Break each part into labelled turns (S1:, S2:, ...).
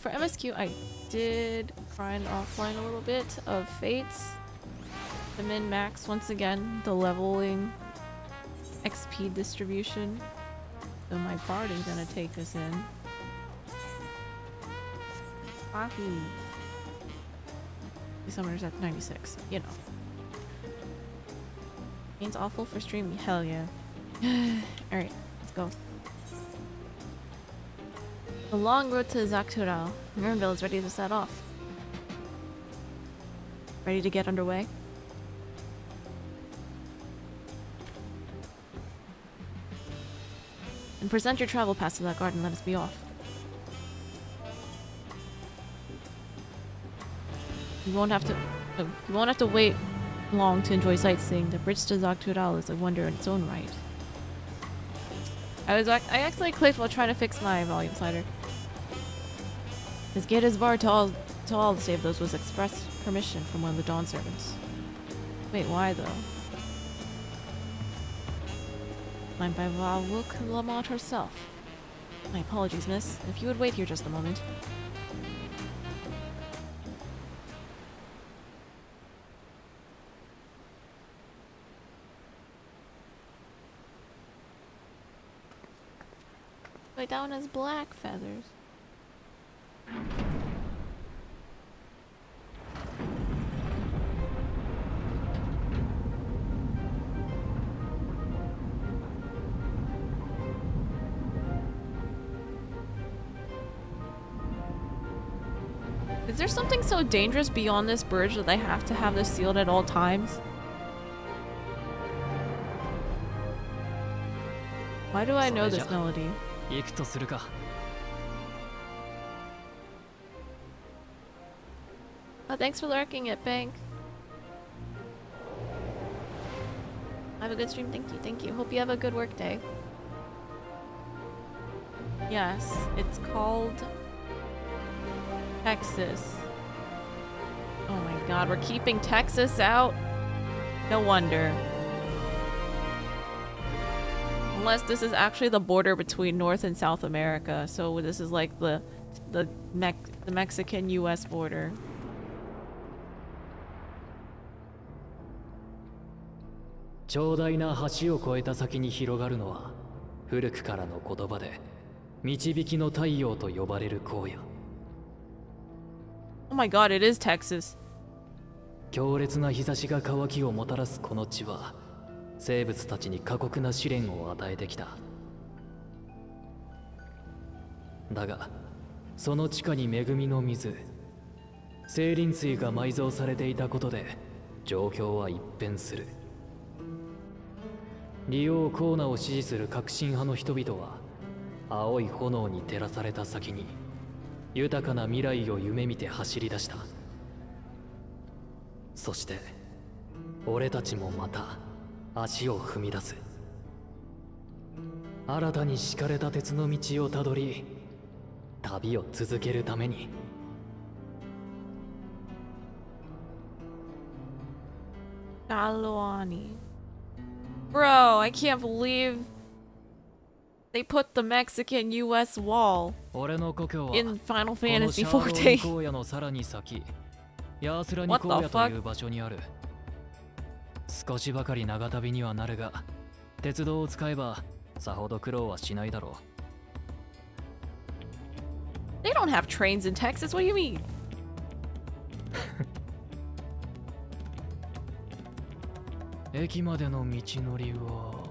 S1: for MSQ, I did grind offline a little bit of Fates. The min-max, once again, the leveling XP distribution. So my bard is gonna take us in. Wahoo! The summoner's at 96, you know. Means awful for streaming, hell yeah. Alright, let's go. The long road to Zaktural. Nurnville is ready to set off. Ready to get underway? And present your travel pass to that guard and let us be off. You won't have to wait long to enjoy sightseeing. The bridge to Zaktural is a wonder in its own right. I accidentally clicked while trying to fix my volume slider. His gate is barred to all save those with express permission from one of the Dawn servants. Wait, why though? Signed by Valwook Lamont herself. My apologies, miss. If you would wait here just a moment. Wait, that one has black feathers. Is there something so dangerous beyond this bridge that they have to have this sealed at all times? Why do I know this melody? Oh, thanks for lurking it, Bank. Have a good stream, thank you. Hope you have a good work day. Yes, it's called Texas. Oh my god, we're keeping Texas out? No wonder. Unless this is actually the border between North and South America, so this is like the Mexican-US border. Oh my god, it is Texas.
S2: 強烈な日差しが渇きをもたらすこの地は生物たちに過酷な試練を与えてきた。だがその地下に恵みの水、精輪水が埋蔵されていたことで状況は一変する。利用コーナを支持する革新派の人々は青い炎に照らされた先に豊かな未来を夢見て走り出した。そして俺たちもまた足を踏み出す。新たに敷かれた鉄の道をたどり旅を続けるために。
S1: Galwani. Bro, I can't believe they put the Mexican-US wall in Final Fantasy XIV. What the fuck?
S2: 少しばかり長旅にはなるが、鉄道を使えばさほど苦労はしないだろ
S1: う。They don't have trains in Texas. What do you mean?
S2: 駅までの道のりは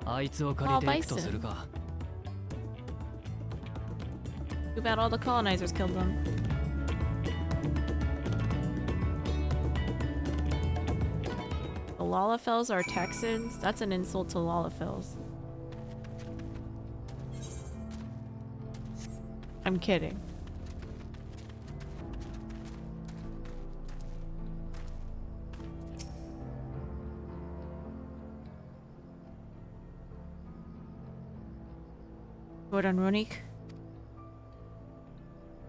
S2: あいつを借りていくとするか。
S1: Too bad all the colonizers killed them. The Lalafels are Texans? That's an insult to Lalafels. I'm kidding. Gordon Ronik.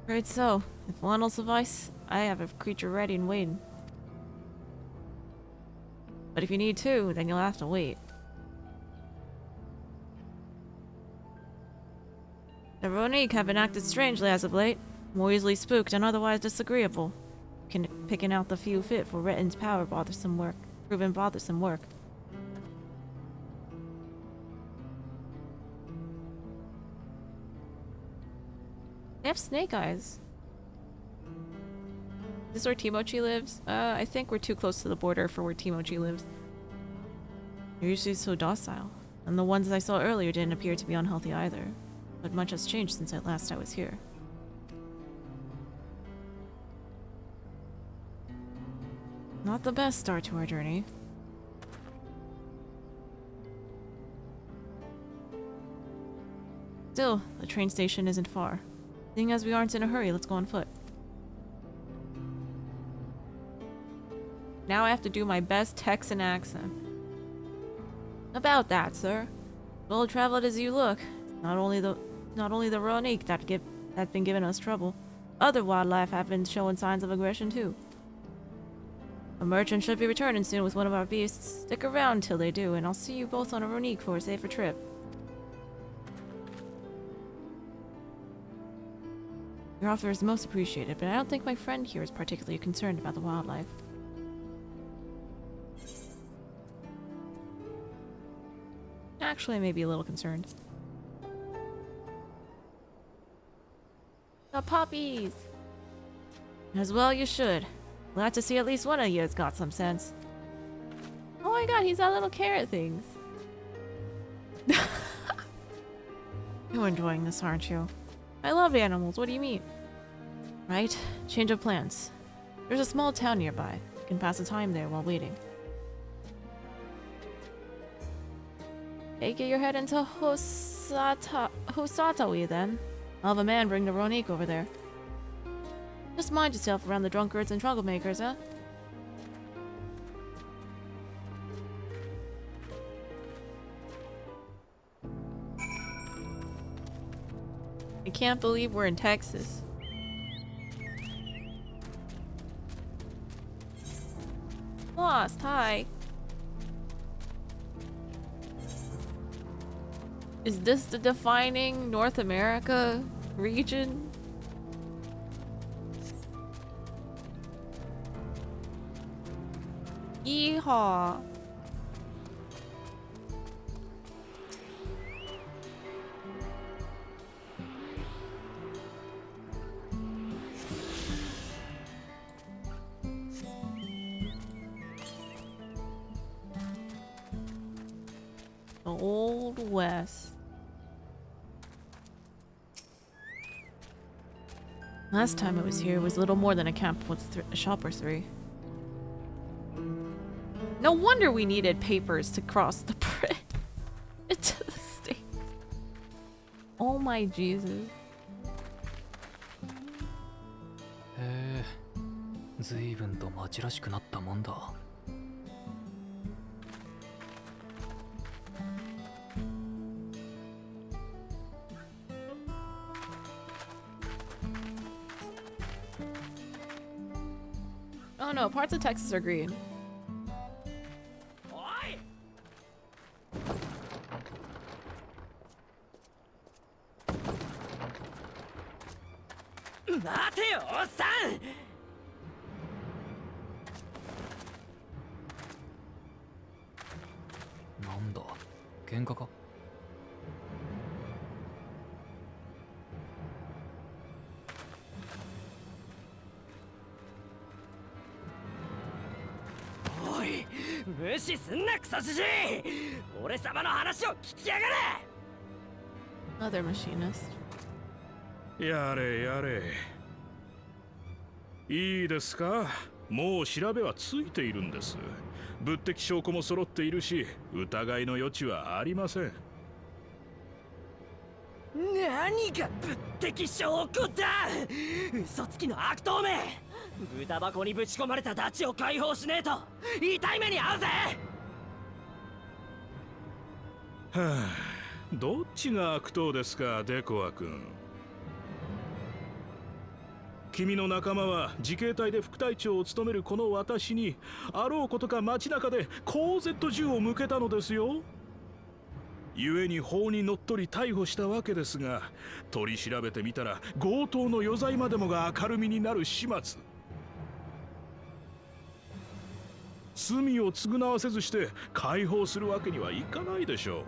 S1: Right, so if one will suffice, I have a creature ready and waiting. But if you need two, then you'll have to wait. The Ronique have been acted strangely as of late, more easily spooked and otherwise disagreeable. Picking out the few fit for Retten's power proven bothersome work. They have snake eyes. Is this where Timochi lives? I think we're too close to the border for where Timochi lives. They're usually so docile, and the ones I saw earlier didn't appear to be unhealthy either. But much has changed since last I was here. Not the best start to our journey. Still, the train station isn't far. Seeing as we aren't in a hurry, let's go on foot. Now I have to do my best Texan accent. About that, sir. Well traveled as you look, not only the Ronique that's been giving us trouble. Other wildlife have been showing signs of aggression too. A merchant should be returning soon with one of our beasts. Stick around till they do, and I'll see you both on a Ronique for a safer trip. Your offer is most appreciated, but I don't think my friend here is particularly concerned about the wildlife. Actually, I may be a little concerned. The puppies! As well you should. Glad to see at least one of you has got some sense. Oh my god, he's got little carrot things. You're enjoying this, aren't you? I love animals, what do you mean? Right, change of plans. There's a small town nearby. You can pass the time there while waiting. Take your head into Hosatawi then. I'll have a man bring the Ronique over there. Just mind yourself around the drunkards and troublemakers, huh? I can't believe we're in Texas. Lost, hi. Is this the defining North America region? Yeehaw! The Old West. Last time I was here, it was little more than a camp with a shop or three. No wonder we needed papers to cross the bridge into the States. Oh my Jesus.
S2: へえ、随分と町らしくなったもんだ。
S1: Oh no, parts of Texas are green.
S2: Nanda? 喧嘩か?
S3: Oi! 無視すんなクソジジイ! 俺様の話を聞きやがれ!
S1: Other machinist.
S4: やれやれ。いいですか？もう調べはついているんです。物的証拠も揃っているし、疑いの余地はありません。
S3: 何が物的証拠だ！嘘つきの悪党め！豚箱にぶち込まれたダチを解放しねえと痛い目に遭うぜ！
S4: はあ、どっちが悪党ですか、デコア君。君の仲間は自警隊で副隊長を務めるこの私にあろうことか街中で高 Z 銃を向けたのですよ。故に法にのっとり逮捕したわけですが、取り調べてみたら強盗の余罪までもが明るみになる始末。罪を償わせずして解放するわけにはいかないでしょう。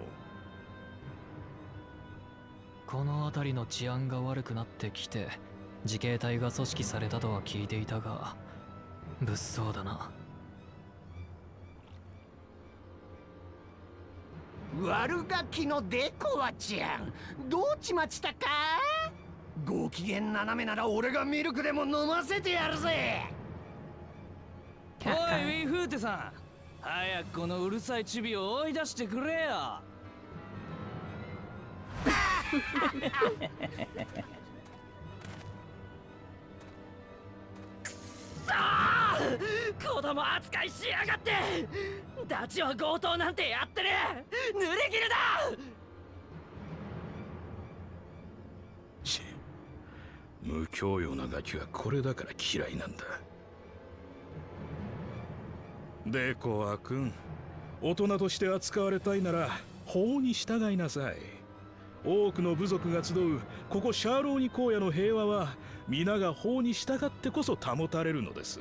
S2: この辺りの治安が悪くなってきて自警隊が組織されたとは聞いていたが、物騒だな。
S5: 悪ガキのデコアちゃん、どうちまちたか？ご機嫌斜めなら俺がミルクでも飲ませてやるぜ。
S3: おいウィンフーテさん、早くこのうるさいチビを追い出してくれよ。くそー、子供扱いしやがって。ダチは強盗なんてやってねえ。濡れ衣だ。
S4: 無教養なガキはこれだから嫌いなんだ。デコア君、大人として扱われたいなら法に従いなさい。多くの部族が集うここシャーローニ荒野の平和は皆が法に従ってこそ保たれるのです。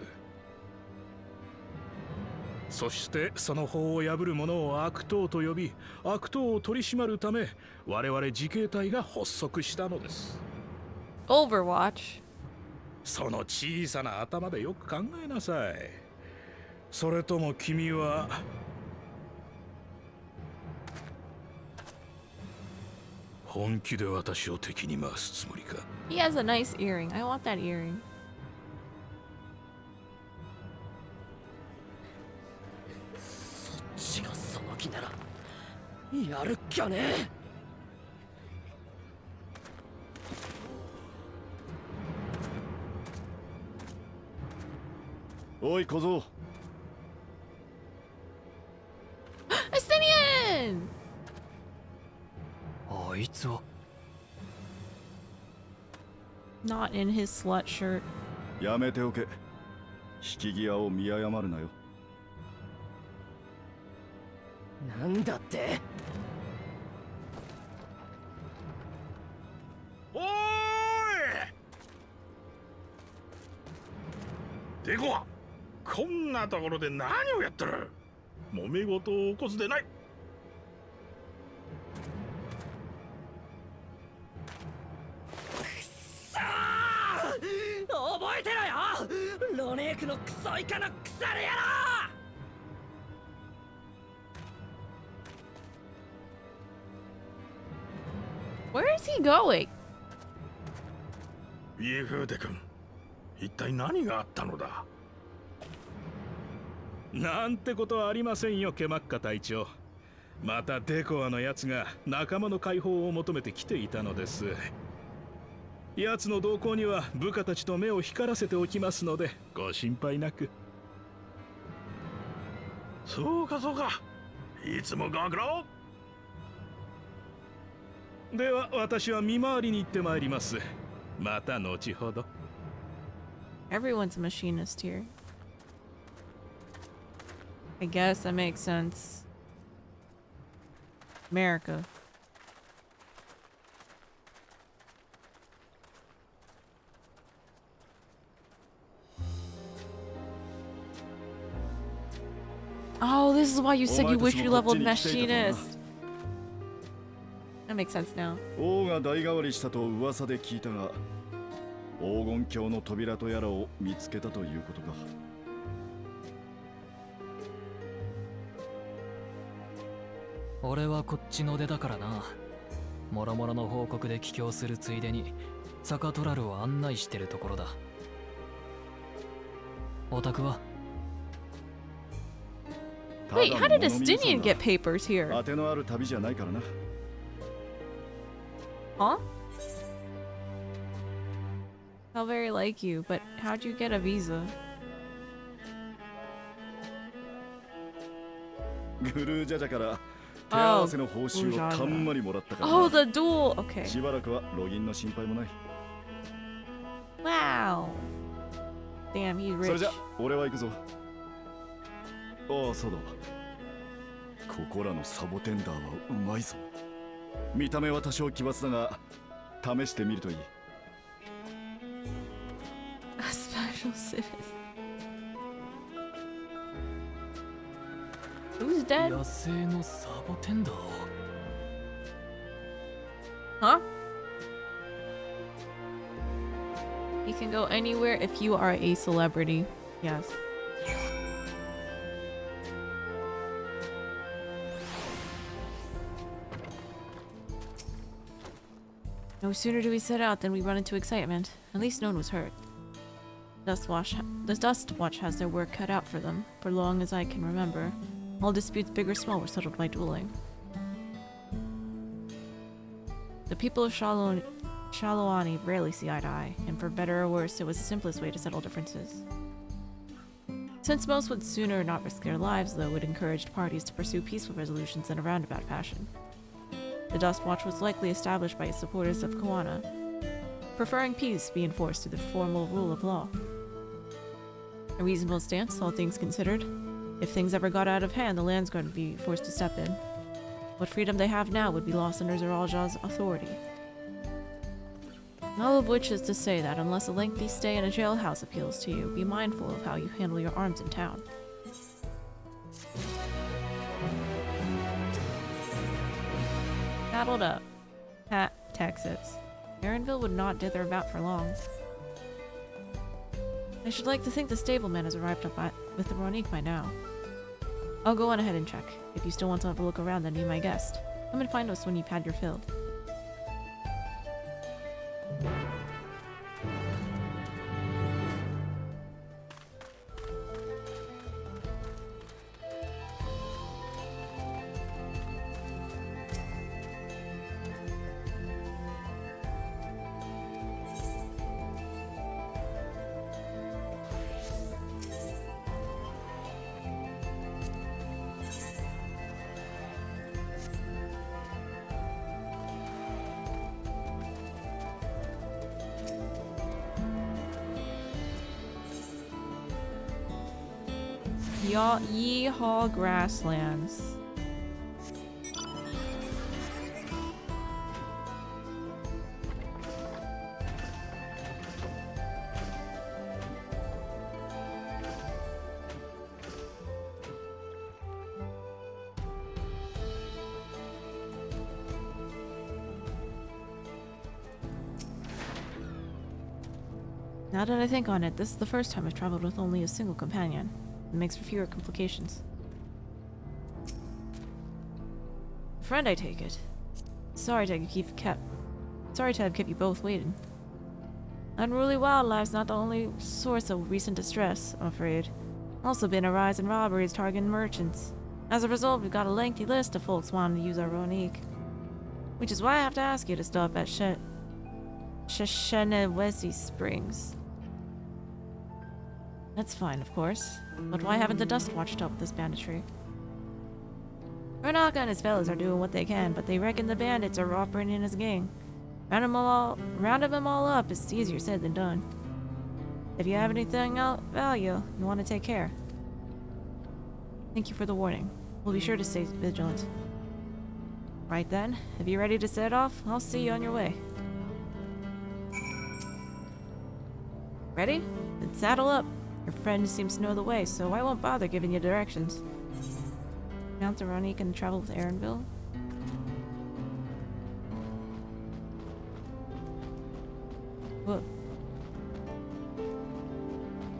S4: そしてその法を破る者を悪党と呼び、悪党を取り締まるため我々自警隊が発足したのです。
S1: Overwatch.
S4: その小さな頭でよく考えなさい。それとも君は本気で私を敵に回すつもりか？
S1: He has a nice earring. I want that earring.
S3: そっちがその気ならやるっきゃね。
S6: おい小僧、
S1: Estinian!
S2: あいつは
S1: Not in his slut shirt.
S6: やめておけ。引き際を見誤るなよ。
S3: なんだって？
S4: おーいデコア、こんなところで何をやってる？揉め事を起こすでない。
S3: 覚えてろよ、ロネークのクソイカの腐れ野郎。
S1: Where is he going?
S4: イエフーテ君、一体何があったのだ？なんてことはありませんよ、ケマッカ隊長。またデコアのやつが仲間の解放を求めて来ていたのです。奴の動向には部下たちと目を光らせておきますのでご心配なく。そうかそうか、いつもご苦労。では私は見回りに行ってまいります。また後ほど。
S1: Everyone's a machinist here. I guess that makes sense. America. Oh, this is why you said you wish you leveled machinist. That makes sense now.
S6: 王が代替わりしたと噂で聞いたが、黄金鏡の扉とやらを見つけたということか。
S2: 俺はこっちの出だからな。もろもろの報告で帰郷するついでにサカトラルを案内してるところだ。オタクは
S1: Wait, how did Estinian get papers here?
S6: 当てのある旅じゃないからな。
S1: Huh? How very like you, but how'd you get a visa?
S6: グルージャジャから手合わせの報酬をたんまりもらったからな。
S1: Oh, the duel! Okay.
S6: しばらくはロギンの心配もない。
S1: Wow. Damn, he's
S6: それ
S1: rich.
S6: じゃ俺は行くぞ。ああ、そうだ。ここらのサボテンダーはうまいぞ。見た目は多少奇抜だが試してみるといい。
S1: A special citizen. Who's dead?
S2: 野生のサボテンだ。
S1: Huh? You can go anywhere if you are a celebrity. Yes. No sooner do we set out than we run into excitement. At least no one was hurt. The Dust Watch has their work cut out for them, for long as I can remember. All disputes, big or small, were settled by dueling. The people of Shaloani rarely see eye to eye, and for better or worse, it was the simplest way to settle differences. Since most would sooner not risk their lives, though, it encouraged parties to pursue peaceful resolutions in a roundabout fashion. The Dust Watch was likely established by its supporters of Koana, preferring peace be enforced through the formal rule of law. A reasonable stance, all things considered. If things ever got out of hand, the land's going to be forced to step in. What freedom they have now would be lost under Zeralja's authority. All of which is to say that unless a lengthy stay in a jailhouse appeals to you, be mindful of how you handle your arms in town. Saddled up. Texas. Aaronville would not dither about for long. I should like to think the stableman has arrived up with the Ronique by now. I'll go on ahead and check. If you still want to have a look around, then be my guest. Come and find us when you've had your fill. Yeehaw grasslands. Now that I think on it, this is the first time I've traveled with only a single companion. It makes for fewer complications. Friend, I take it. Sorry to have kept you both waiting. Unruly wildlife's not the only source of recent distress, I'm afraid. Also been a rise in robberies targeting merchants. As a result, we've got a lengthy list of folks wanting to use our Ronique. Which is why I have to ask you to stop at Shenewesi Springs. That's fine, of course. But why haven't the Dust Watch dealt with this banditry? Ranaka and his fellows are doing what they can, but they reckon the bandits are operating as a gang. Rounding them all up is easier said than done. If you have anything of value, you want to take care. Thank you for the warning. We'll be sure to stay vigilant. Right then, if you're ready to set off, I'll see you on your way. Ready? Then saddle up. Your friend seems to know the way, so I won't bother giving you directions. Mount the Ronique and travel with Aaronville. Whoa.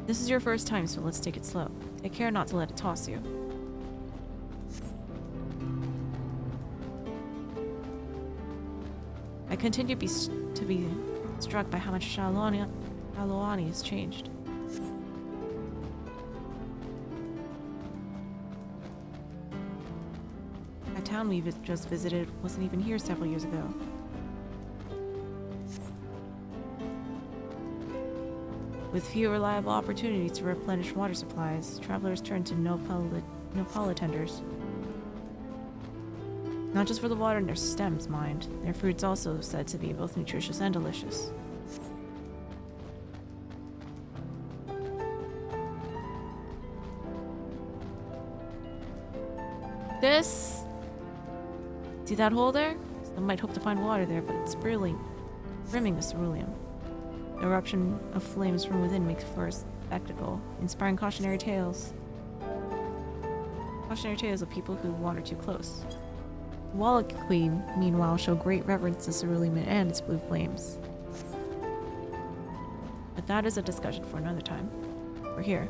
S1: This is your first time, so let's take it slow. Take care not to let it toss you. I continue to be struck by how much Shaloani has changed. The town we just visited wasn't even here several years ago. With few reliable opportunities to replenish water supplies, travelers turn to Nopala tenders. Not just for the water in their stems, mind. Their fruit's also said to be both nutritious and delicious. See that hole there? Some might hope to find water there, but it's brimming with ceruleum. The eruption of flames from within makes for a spectacle, inspiring cautionary tales. Cautionary tales of people who wander too close. The Wallach Queen, meanwhile, show great reverence to ceruleum and its blue flames. But that is a discussion for another time. We're here.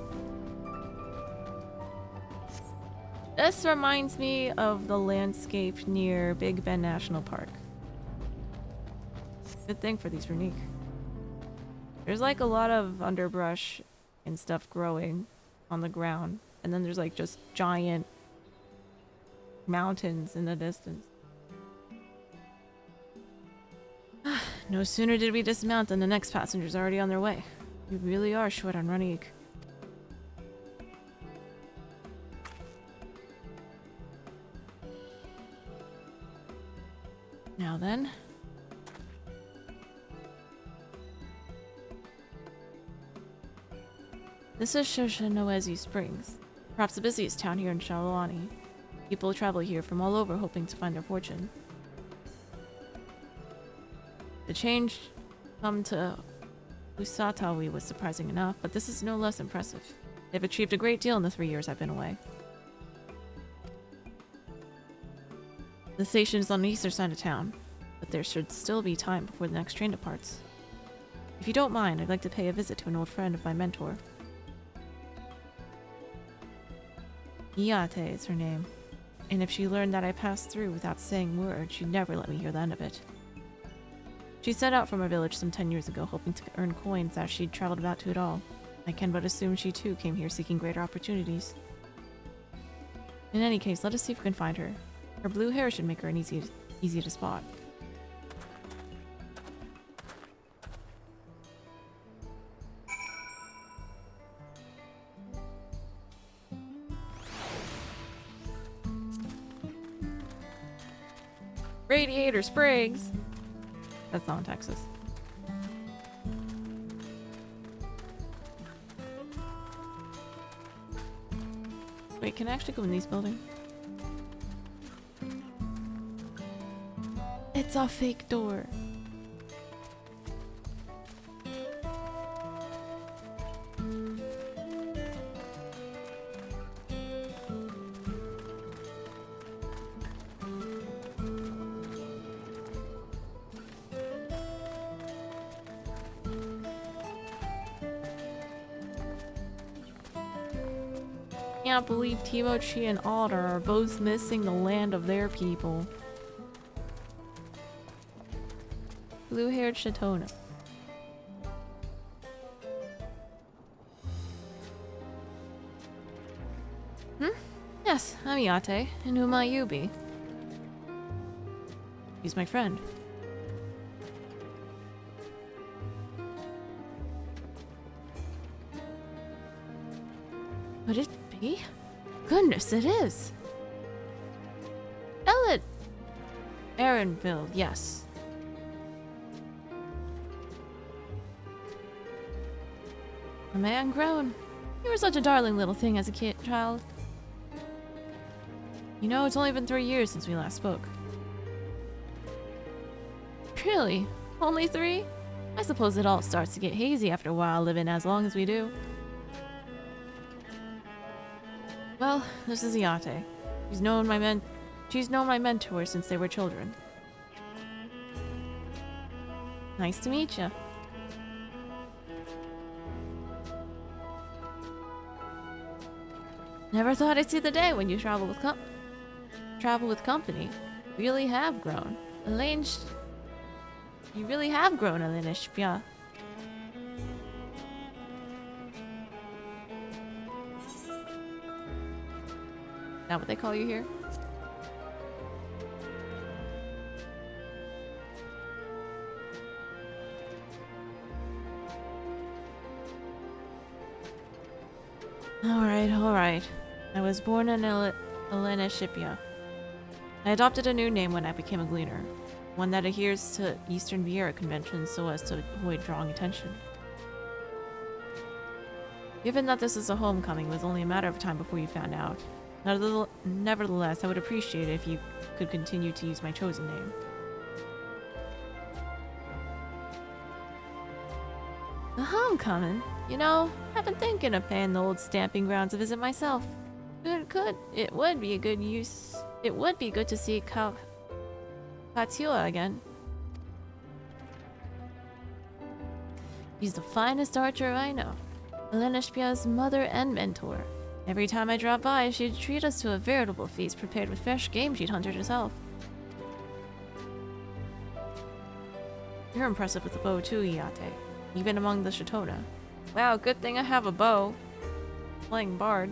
S1: This reminds me of the landscape near Big Bend National Park. Good thing for these Runique. There's like a lot of underbrush and stuff growing on the ground, and then there's like just giant mountains in the distance. No sooner did we dismount than the next passenger's already on their way. We really are short on Runique. Now then. This is Shoshinoezi Springs, perhaps the busiest town here in Shalawani. People travel here from all over hoping to find their fortune. The change come to Usatawi was surprising enough, but this is no less impressive. They've achieved a great deal in the 3 years I've been away. The station is on the eastern side of town, but there should still be time before the next train departs. If you don't mind, I'd like to pay a visit to an old friend of my mentor. Iyate is her name, and if she learned that I passed through without saying a word, she'd never let me hear the end of it. She set out from her village some 10 years ago, hoping to earn coins as she'd traveled about to it all. I can but assume she too came here seeking greater opportunities. In any case, let us see if we can find her. Her blue hair should make her an easy to spot. Radiator Springs! That's not in Texas. Wait, can I actually go in these buildings? It's a fake door. Can't believe Timochi and Alder are both missing the land of their people. Blue-haired Shatona. Yes, I'm Yate, and who might you be? He's my friend. Would it be? Goodness, it is! Ellet! Aaronville, yes. A man grown. You were such a darling little thing as a child. You know, it's only been 3 years since we last spoke. Really? Only 3? I suppose it all starts to get hazy after a while living as long as we do. Well, this is Iate. She's known my mentor since they were children. Nice to meet you. Never thought I'd see the day when you travel with company. Really have grown. You really have grown, Elenishpia. Is that what they call you here? Alright. I was born in Elena Shipia. I adopted a new name when I became a gleaner, one that adheres to Eastern Vieira conventions so as to avoid drawing attention. Given that this is a homecoming, it was only a matter of time before you found out. Nevertheless, I would appreciate it if you could continue to use my chosen name. The homecoming? You know, I've been thinking of paying the old stamping grounds a visit myself. It would be a good use. It would be good to see Katsua again. He's the finest archer I know. Elenishpia's mother and mentor. Every time I drop by, she'd treat us to a veritable feast prepared with fresh game she'd hunted herself. You're impressive with the bow too, Iate. Even among the Shitona. Wow, good thing I have a bow. Playing bard.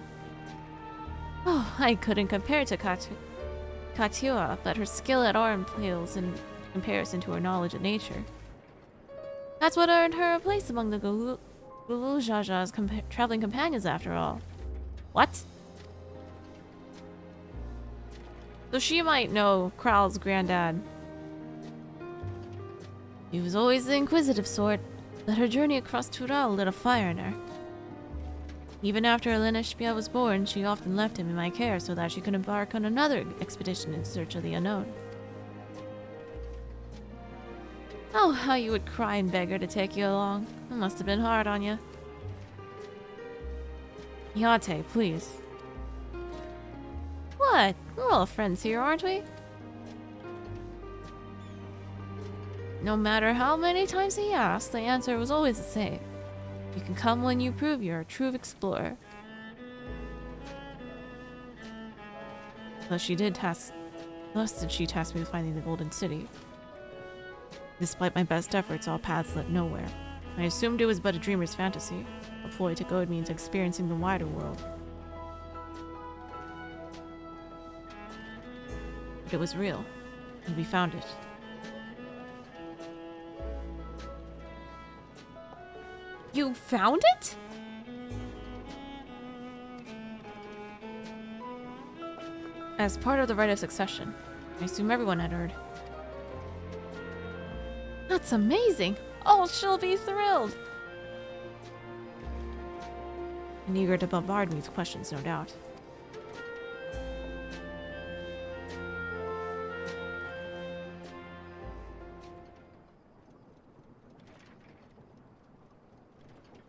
S1: Oh, I couldn't compare to Katsua, but her skill at arm pales in comparison to her knowledge of nature. That's what earned her a place among the Gulujaja's traveling companions after all. What? So she might know Kral's granddad. He was always the inquisitive sort, but her journey across Tural lit a fire in her. Even after Elenishpia was born, she often left him in my care so that she could embark on another expedition in search of the unknown. Oh, how you would cry and beg her to take you along. It must have been hard on you. Yate, please. What? We're all friends here, aren't we? No matter how many times he asked, the answer was always the same. You can come when you prove you're a true explorer. Thus did she task me with finding the Golden City. Despite my best efforts, all paths led nowhere. I assumed it was but a dreamer's fantasy, a ploy to goad me into experiencing the wider world. But it was real, and we found it. You found it? As part of the rite of succession. I assume everyone had heard. That's amazing! Oh, she'll be thrilled! And eager to bombard me with questions, no doubt.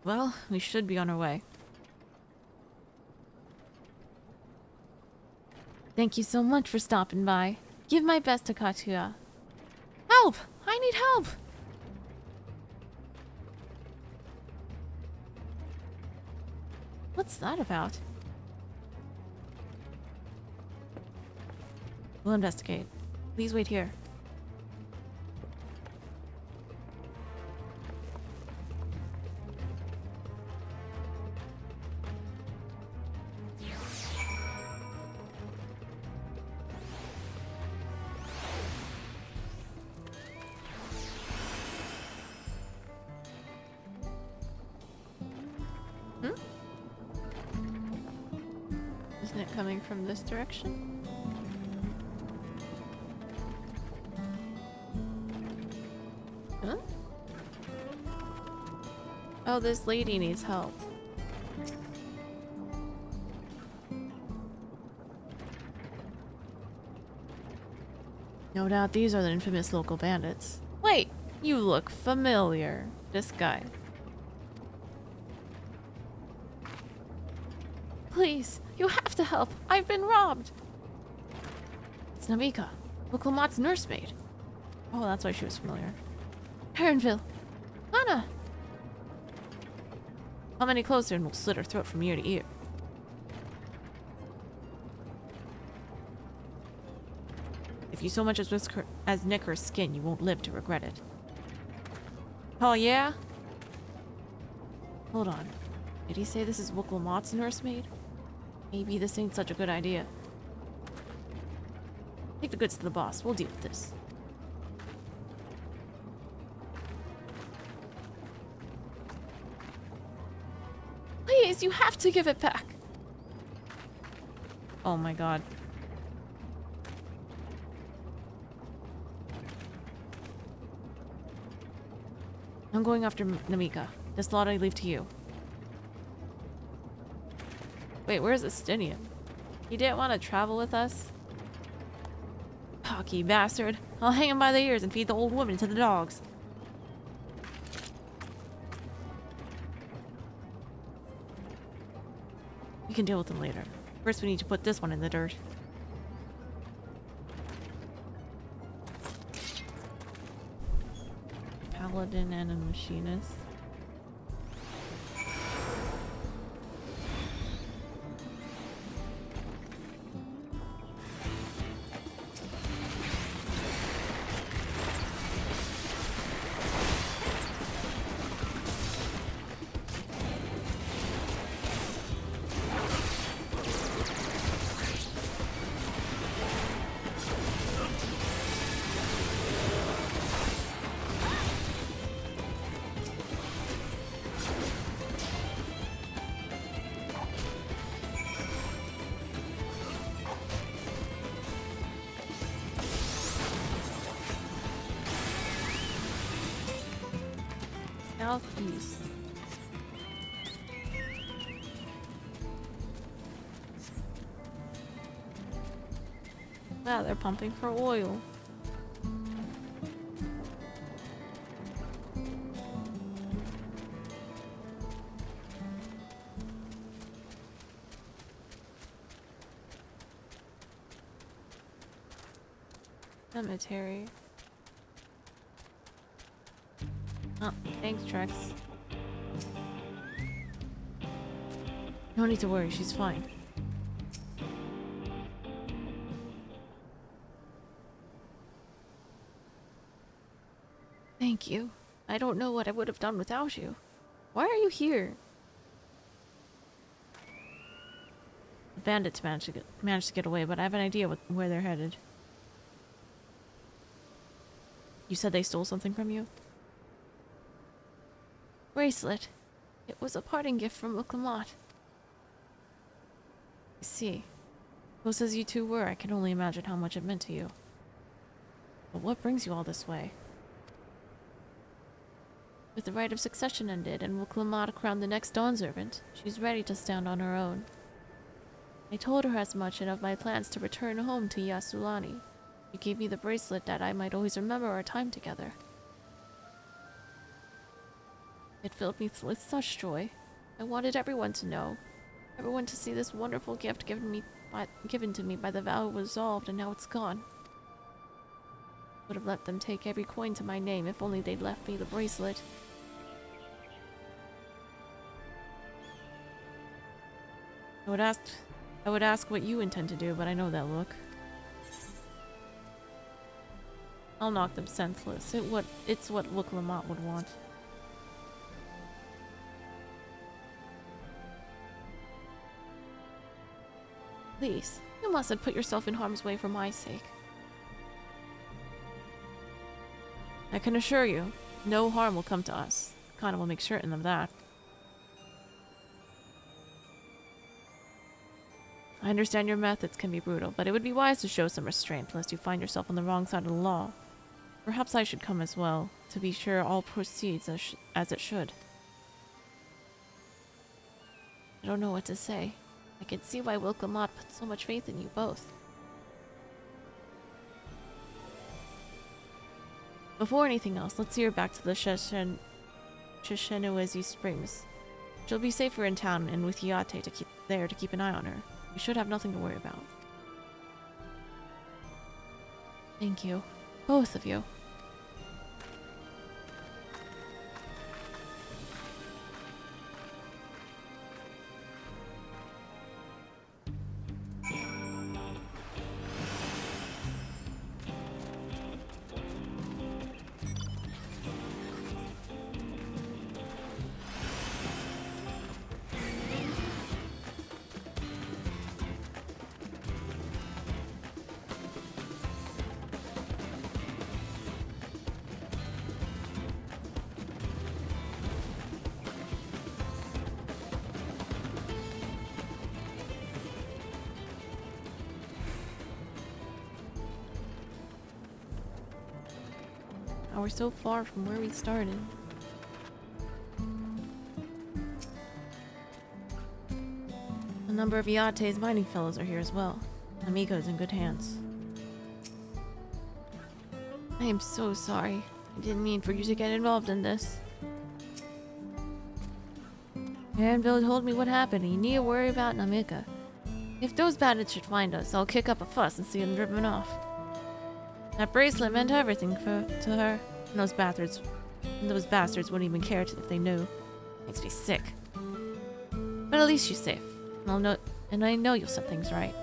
S1: Well, we should be on our way. Thank you so much for stopping by. Give my best to Katsua. Help! I need help! What's that about? We'll investigate. Please wait here. Isn't it coming from this direction? Huh? Oh, this lady needs help. No doubt these are the infamous local bandits. Wait, you look familiar. This guy. Please, you have to help. I've been robbed. It's Namika, Wuklamat's nursemaid. Oh, that's why she was familiar. Heronville. Anna. Come any closer and we'll slit her throat from ear to ear. If you so much as nick her skin, you won't live to regret it. Oh, yeah? Hold on. Did he say this is Wuklamat's nursemaid? Maybe this ain't such a good idea. Take the goods to the boss. We'll deal with this. Please, you have to give it back. Oh my god. I'm going after Namika. This lot I leave to you. Wait, where's Estinian? He didn't want to travel with us? Cocky bastard. I'll hang him by the ears and feed the old woman to the dogs. We can deal with them later. First, we need to put this one in the dirt. Paladin and a machinist. Southeast. Wow, they're pumping for oil. Cemetery. Oh, thanks, Trex. No need to worry, she's fine. Thank you. I don't know what I would have done without you. Why are you here? The bandits managed to get away, but I have an idea where they're headed. You said they stole something from you? Bracelet. It was a parting gift from Uklamat. I see. Close as you two were, I can only imagine how much it meant to you. But what brings you all this way? With the right of succession ended and Uklamat crowned the next Dawn Servant, she's ready to stand on her own. I told her as much and of my plans to return home to Yasulani. She gave me the bracelet that I might always remember our time together. It filled me with such joy. I wanted everyone to know. Everyone to see this wonderful gift given to me by the vow resolved, and now it's gone. Would have let them take every coin to my name if only they'd left me the bracelet. I would ask what you intend to do, but I know that look. I'll knock them senseless. It's what Uklamat would want. Please, you mustn't put yourself in harm's way for my sake. I can assure you, no harm will come to us. Kana will make certain of that. I understand your methods can be brutal, but it would be wise to show some restraint lest you find yourself on the wrong side of the law. Perhaps I should come as well, to be sure all proceeds as it should. I don't know what to say. I can see why Uklamat put so much faith in you both. Before anything else, let's see her back to the Shishinuezi Springs. She'll be safer in town and with Yate to keep an eye on her. We should have nothing to worry about. Thank you. Both of you. We're so far from where we started. A number of Yate's mining fellows are here as well. Amigo's in good hands. I am so sorry. I didn't mean for you to get involved in this. Bill told me what happened, and you need to worry about Namika. If those bandits should find us, I'll kick up a fuss and see them driven off. That bracelet meant everything to her. And those bastards wouldn't even care if they knew. Makes me sick. But at least she's safe. And I know you'll set things right.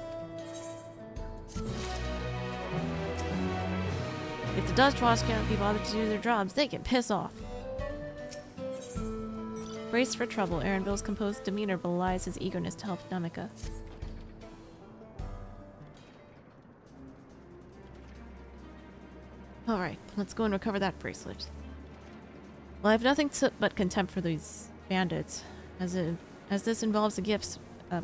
S1: If the Dust Watch can't be bothered to do their jobs, they can piss off. Brace for trouble. Bill's composed demeanor belies his eagerness to help Namika. Alright, let's go and recover that bracelet. Well, I have nothing but contempt for these bandits, as this involves the gifts. I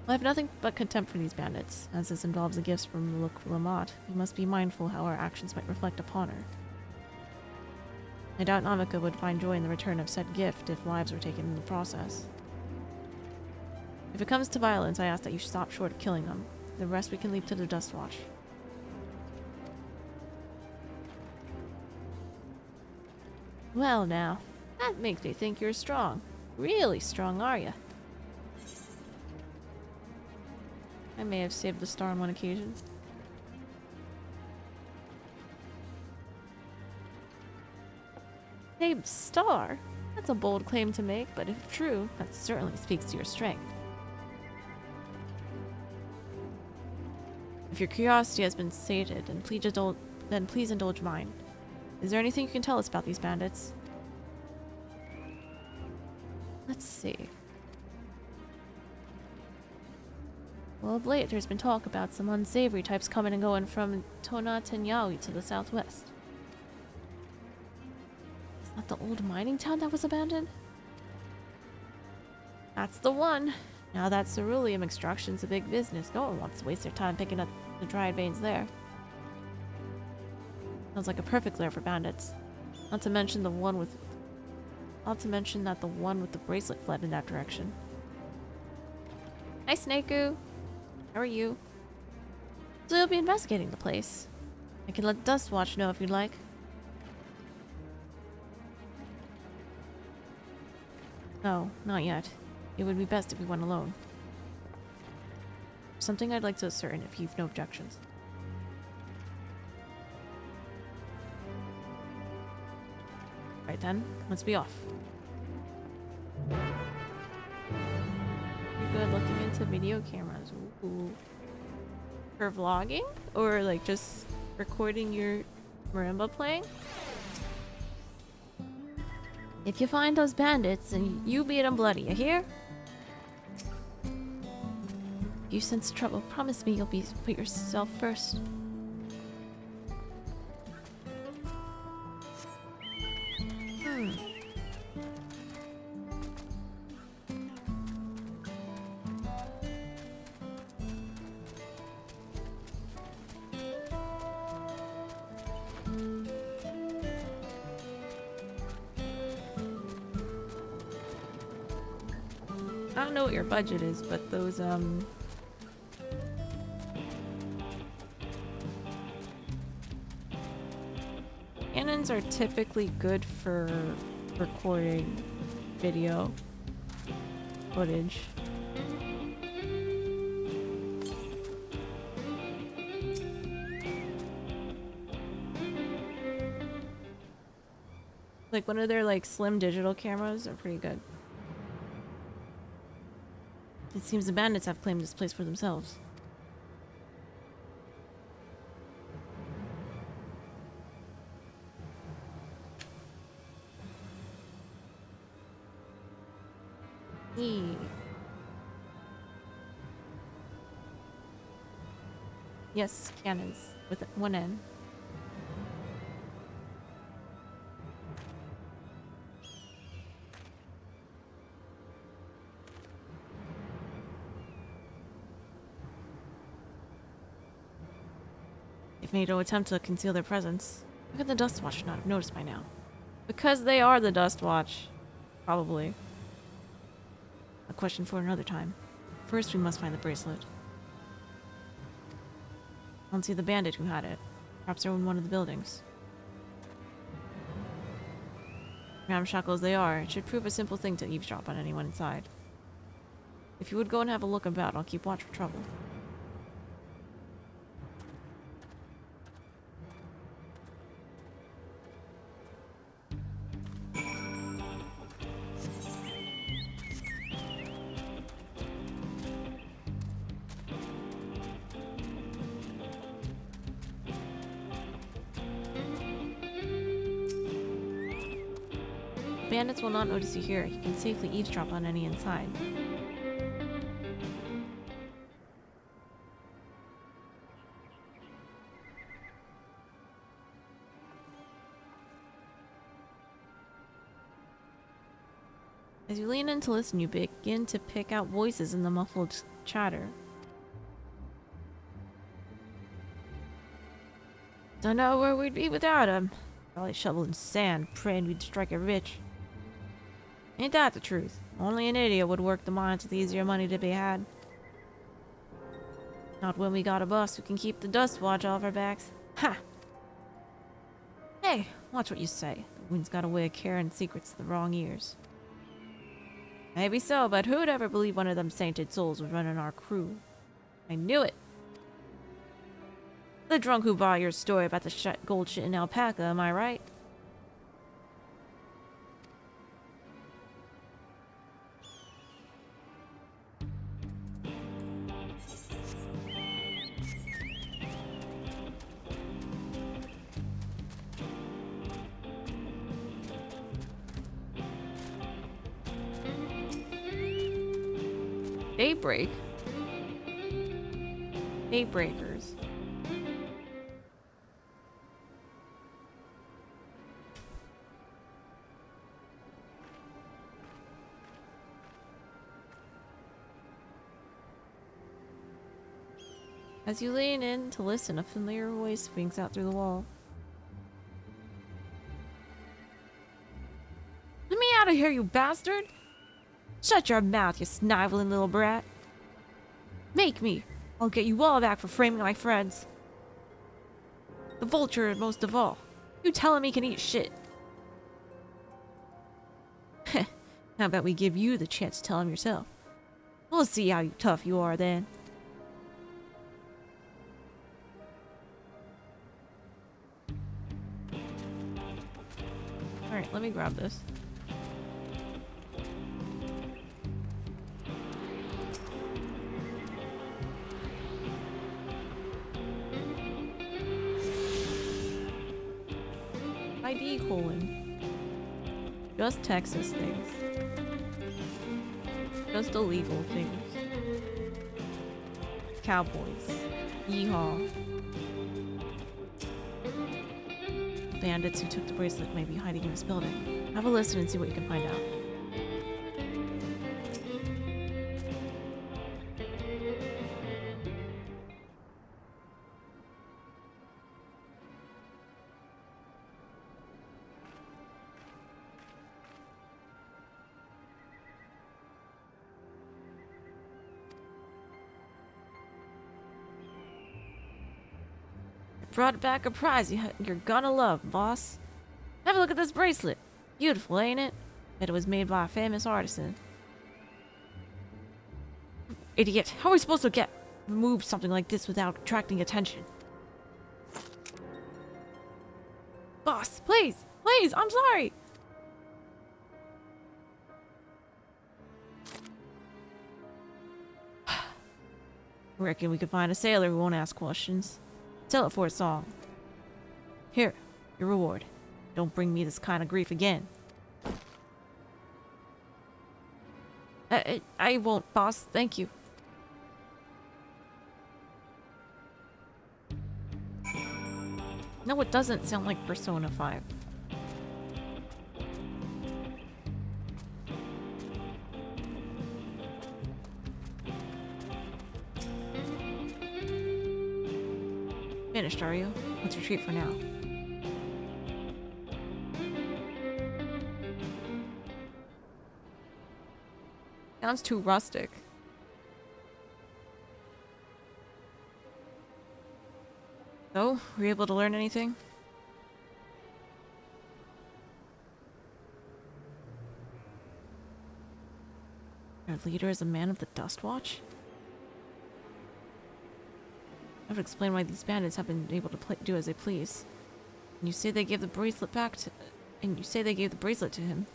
S1: have nothing but contempt for these bandits, as this involves the gifts from Lamont. We must be mindful how our actions might reflect upon her. I doubt Namika would find joy in the return of said gift if lives were taken in the process. If it comes to violence, I ask that you stop short of killing them. The rest we can leave to the Dust Watch. Well now, that makes me think you're strong. Really strong, are you? I may have saved the star on one occasion. Saved star? That's a bold claim to make, but if true, that certainly speaks to your strength. If your curiosity has been sated, then please indulge mine. Is there anything you can tell us about these bandits? Let's see. Well, of late, there's been talk about some unsavory types coming and going from Tonatenyawi to the southwest. Is that the old mining town that was abandoned? That's the one. Now that ceruleum extraction's a big business, no one wants to waste their time picking up the dried veins there. Sounds like a perfect lair for bandits. Not to mention that the one with the bracelet fled in that direction. Hi, Snaku. How are you? So you'll be investigating the place. I can let Dust Watch know if you'd like. No, not yet. It would be best if we went alone. Something I'd like to ascertain if you've no objections. Right then, let's be off. You're good looking into video cameras. Ooh. For vlogging? Or like just recording your marimba playing? If you find those bandits, and you beat them bloody, you hear? If you sense trouble, promise me you'll put yourself first. I don't know what your budget is, but those cannons are typically good for recording video footage. Like one of their like slim digital cameras are pretty good. It seems the bandits have claimed this place for themselves. Yes, cannons with one N. They've made no attempt to conceal their presence. How could the Dust Watch not have noticed by now? Because they are the Dust Watch. Probably. A question for another time. First, we must find the bracelet. I don't see the bandit who had it. Perhaps they're in one of the buildings. Ramshackle as they are, it should prove a simple thing to eavesdrop on anyone inside. If you would go and have a look about, I'll keep watch for trouble. Bandits will not notice you here. You can safely eavesdrop on any inside. As you lean in to listen, you begin to pick out voices in the muffled chatter. Don't know where we'd be without him. Probably shoveling sand, praying we'd strike it rich. Ain't that the truth? Only an idiot would work the mines with easier money to be had. Not when we got a boss who can keep the dust watch off our backs. Ha! Hey, watch what you say. The wind's got a way of carrying secrets to the wrong ears. Maybe so, but who'd ever believe one of them sainted souls was running our crew? I knew it! The drunk who bought your story about the gold shit in Alpaca, am I right? Daybreak? Daybreakers. As you lean in to listen, a familiar voice winks out through the wall. Let me out of here, you bastard! Shut your mouth, you sniveling little brat. Make me. I'll get you all back for framing my friends. The vulture most of all. You tell him he can eat shit. Heh. How about we give you the chance to tell him yourself? We'll see how tough you are then. Alright, let me grab this. ID colon. Just Texas things. Just illegal things. Cowboys. Yeehaw. Bandits who took the bracelet may be hiding in this building. Have a listen and see what you can find out. Brought back a prize you're gonna love, boss. Have a look at this bracelet. Beautiful, ain't it? Bet it was made by a famous artisan. Idiot. How are we supposed to remove something like this without attracting attention? Boss, please! Please! I'm sorry! Reckon we could find a sailor who won't ask questions. Sell it for a song. Here, your reward. Don't bring me this kind of grief again. I won't, boss. Thank you. No, it doesn't sound like Persona 5. Finished, are you? Let's retreat for now. Sounds too rustic. So, were you able to learn anything? Their leader is a man of the Dust Watch? That would explain why these bandits have been able to do as they please. And you say they gave the bracelet to him.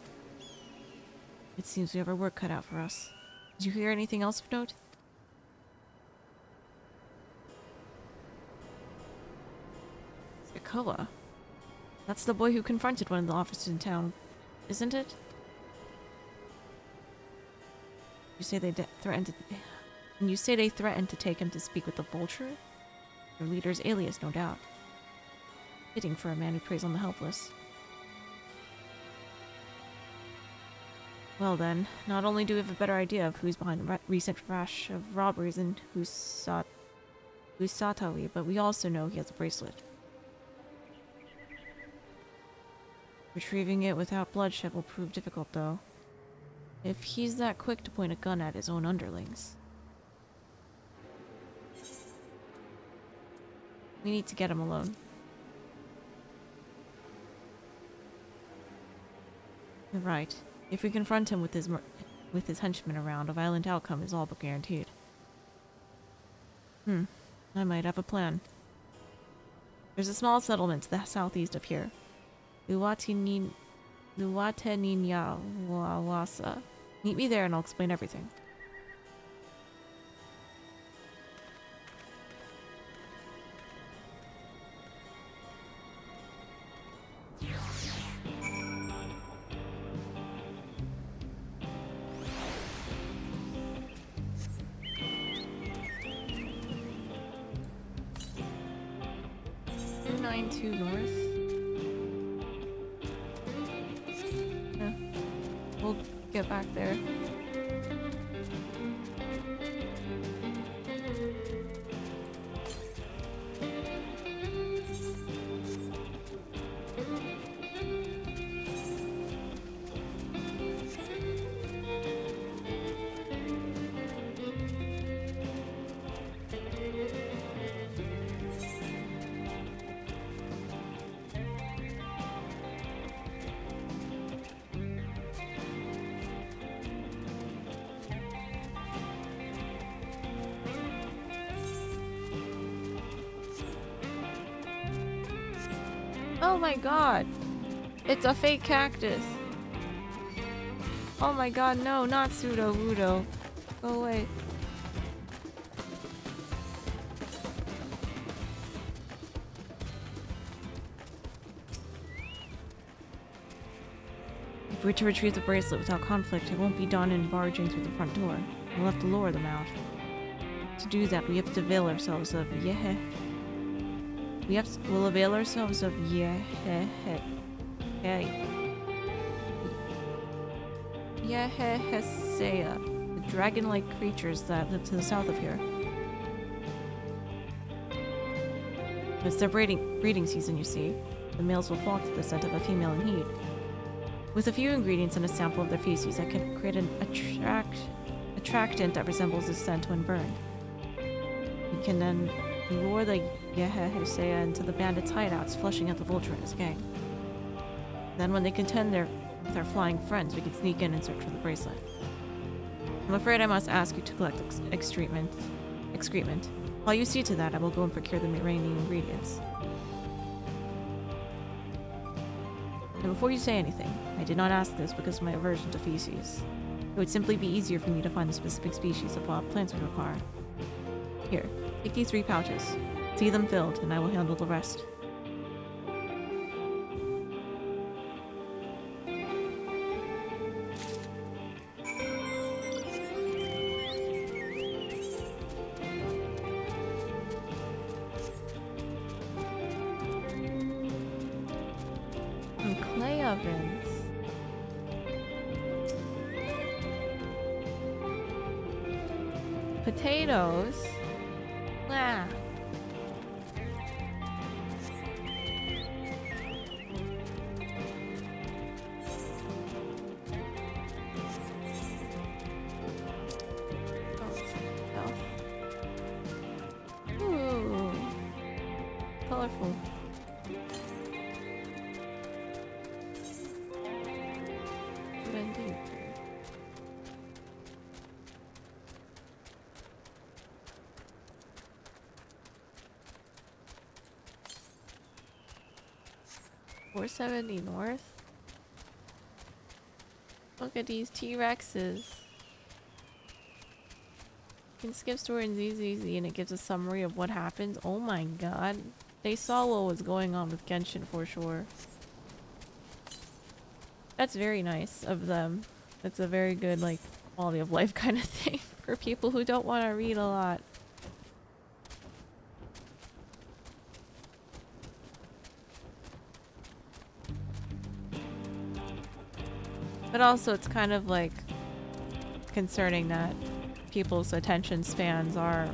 S1: It seems we have our work cut out for us. Did you hear anything else of note? Koa. That's the boy who confronted one of the officers in town, isn't it? You say they threatened to take him to speak with the Vulture? Their leader's alias, no doubt. Fitting for a man who preys on the helpless. Well then, not only do we have a better idea of who's behind the recent rash of robberies and who's Satawi, but we also know he has a bracelet. Retrieving it without bloodshed will prove difficult, though. If he's that quick to point a gun at his own underlings. We need to get him alone. You're right. If we confront him with his henchmen around, a violent outcome is all but guaranteed. I might have a plan. There's a small settlement to the southeast of here. Luwateninyawasa. Meet me there and I'll explain everything. North. Yeah. We'll get back there. Oh my god! It's a fake cactus! Oh my god, no, not Pseudo-Wudo. Go away. If we're to retrieve the bracelet without conflict, it won't be done in barging through the front door. We'll have to lure them out. To do that, we have to avail ourselves of we'll avail ourselves of Yehehesea, the dragon-like creatures that live to the south of here. It's their breeding season, you see. The males will flock to the scent of a female in heat. With a few ingredients and a sample of their feces, I can create an attractant that resembles the scent when burned. We can then lure the Yehehesea into the bandits' hideouts, flushing out the Vulture and his gang. Then when they contend with our flying friends, we can sneak in and search for the bracelet. I'm afraid I must ask you to collect excrement. While you see to that, I will go and procure the remaining ingredients. And before you say anything, I did not ask this because of my aversion to feces. It would simply be easier for me to find the specific species of wild plants we require. Here, take these 3 pouches. See them filled, and I will handle the rest. Clay ovens. Potatoes. Ah. Ooh. Colorful. 470 north? Look at these T-Rexes. You can skip story in ZZZ and it gives a summary of what happens. Oh my god. They saw what was going on with Genshin for sure. That's very nice of them. It's a very good, like, quality of life kind of thing for people who don't want to read a lot. But also it's kind of like concerning that people's attention spans are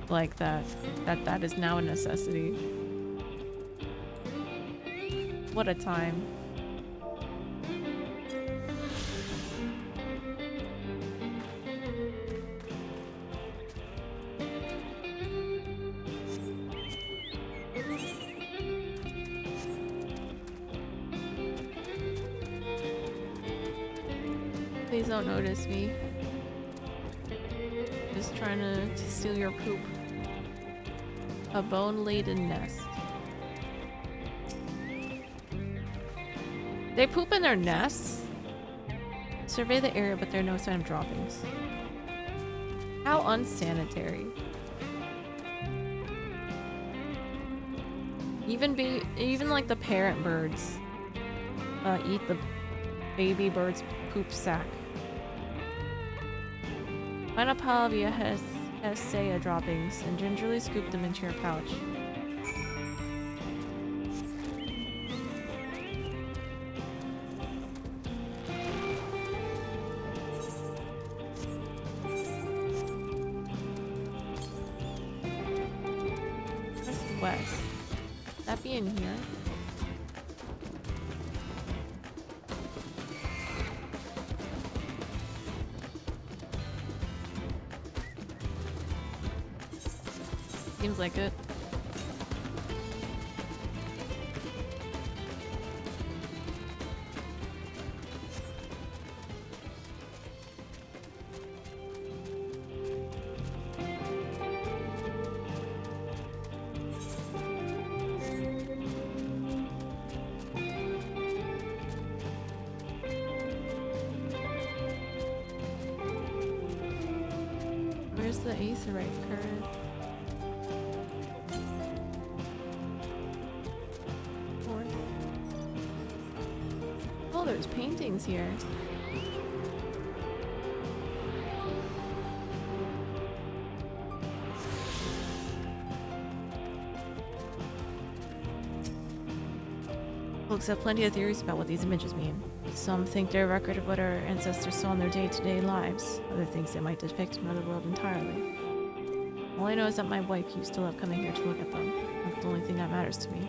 S1: like that. That is now a necessity. What a time. Please don't notice me. Just trying to steal your poop. A bone-laden nest. They poop in their nests? Survey the area, but there are no sign of droppings. How unsanitary. Even like the parent birds eat the baby bird's poop sack. Find a pile of Hesea droppings and gingerly scoop them into your pouch. Where's west? That be in here? Seems like it. Where's the aetheryte current? Oh, there's paintings here. Folks have plenty of theories about what these images mean. Some think they're a record of what our ancestors saw in their day-to-day lives. Other think they might depict another world entirely. All I know is that my wife used to love coming here to look at them. That's the only thing that matters to me.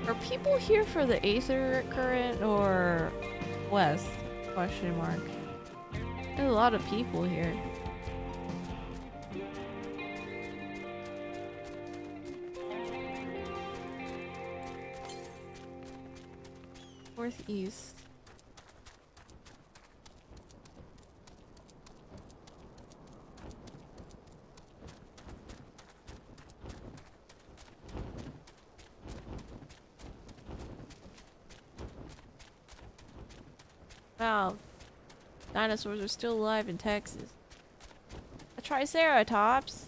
S1: Are people here for the aether current or west? Question mark. There's a lot of people here. Northeast. Wow, dinosaurs are still alive in Texas. A triceratops?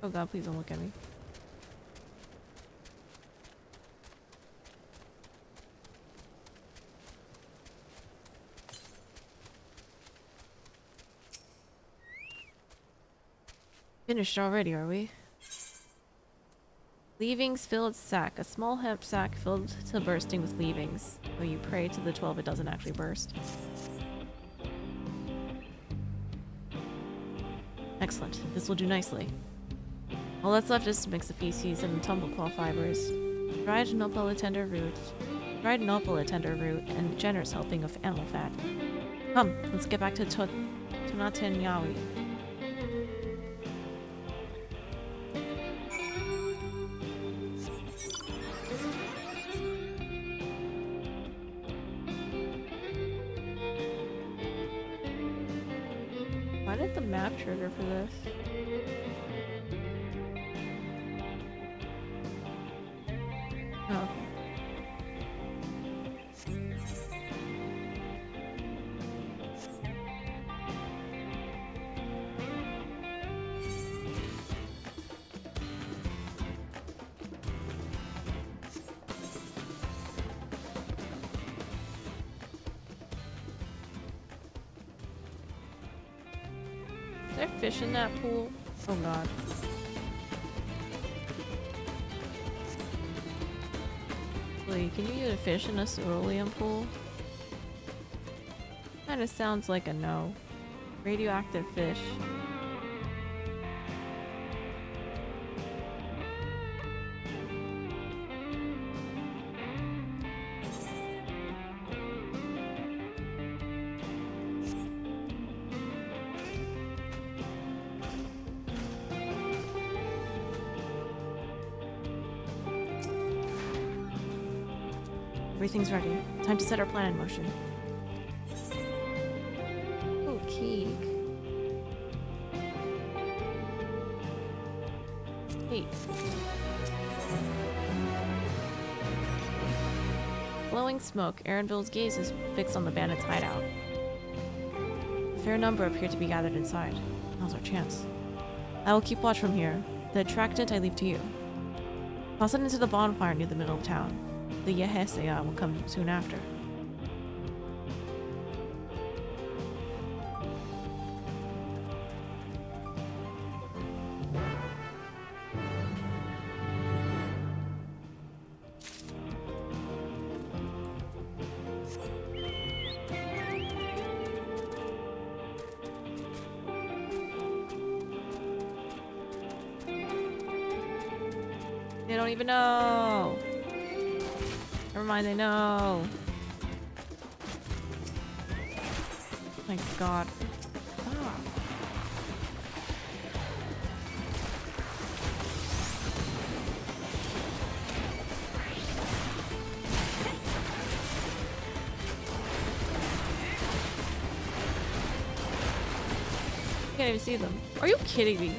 S1: Oh god, please don't look at me. Finished already, are we? Leavings filled sack. A small hemp sack filled to bursting with leavings. Though you pray to the 12 it doesn't actually burst. Excellent. This will do nicely. All that's left is to mix the feces and the tumbleclaw fibers. Dried nopal tender root. Dried nopal tender root and generous helping of animal fat. Come, let's get back to Tunatinyawi. Why did the map trigger for this? Oh. Is there fish in that pool? Oh god. Wait, can you get a fish in a cerulean pool? Kinda sounds like a no. Radioactive fish. Everything's ready. Time to set our plan in motion. Oh, Keeg. Hey. Glowing smoke, Aaronville's gaze is fixed on the bandits' hideout. A fair number appear to be gathered inside. Now's our chance. I will keep watch from here. The attractant I leave to you. Toss it into the bonfire near the middle of town. The Yehesea will come soon after. They don't even know. Never mind, they know. My god. Ah. Can't even see them. Are you kidding me?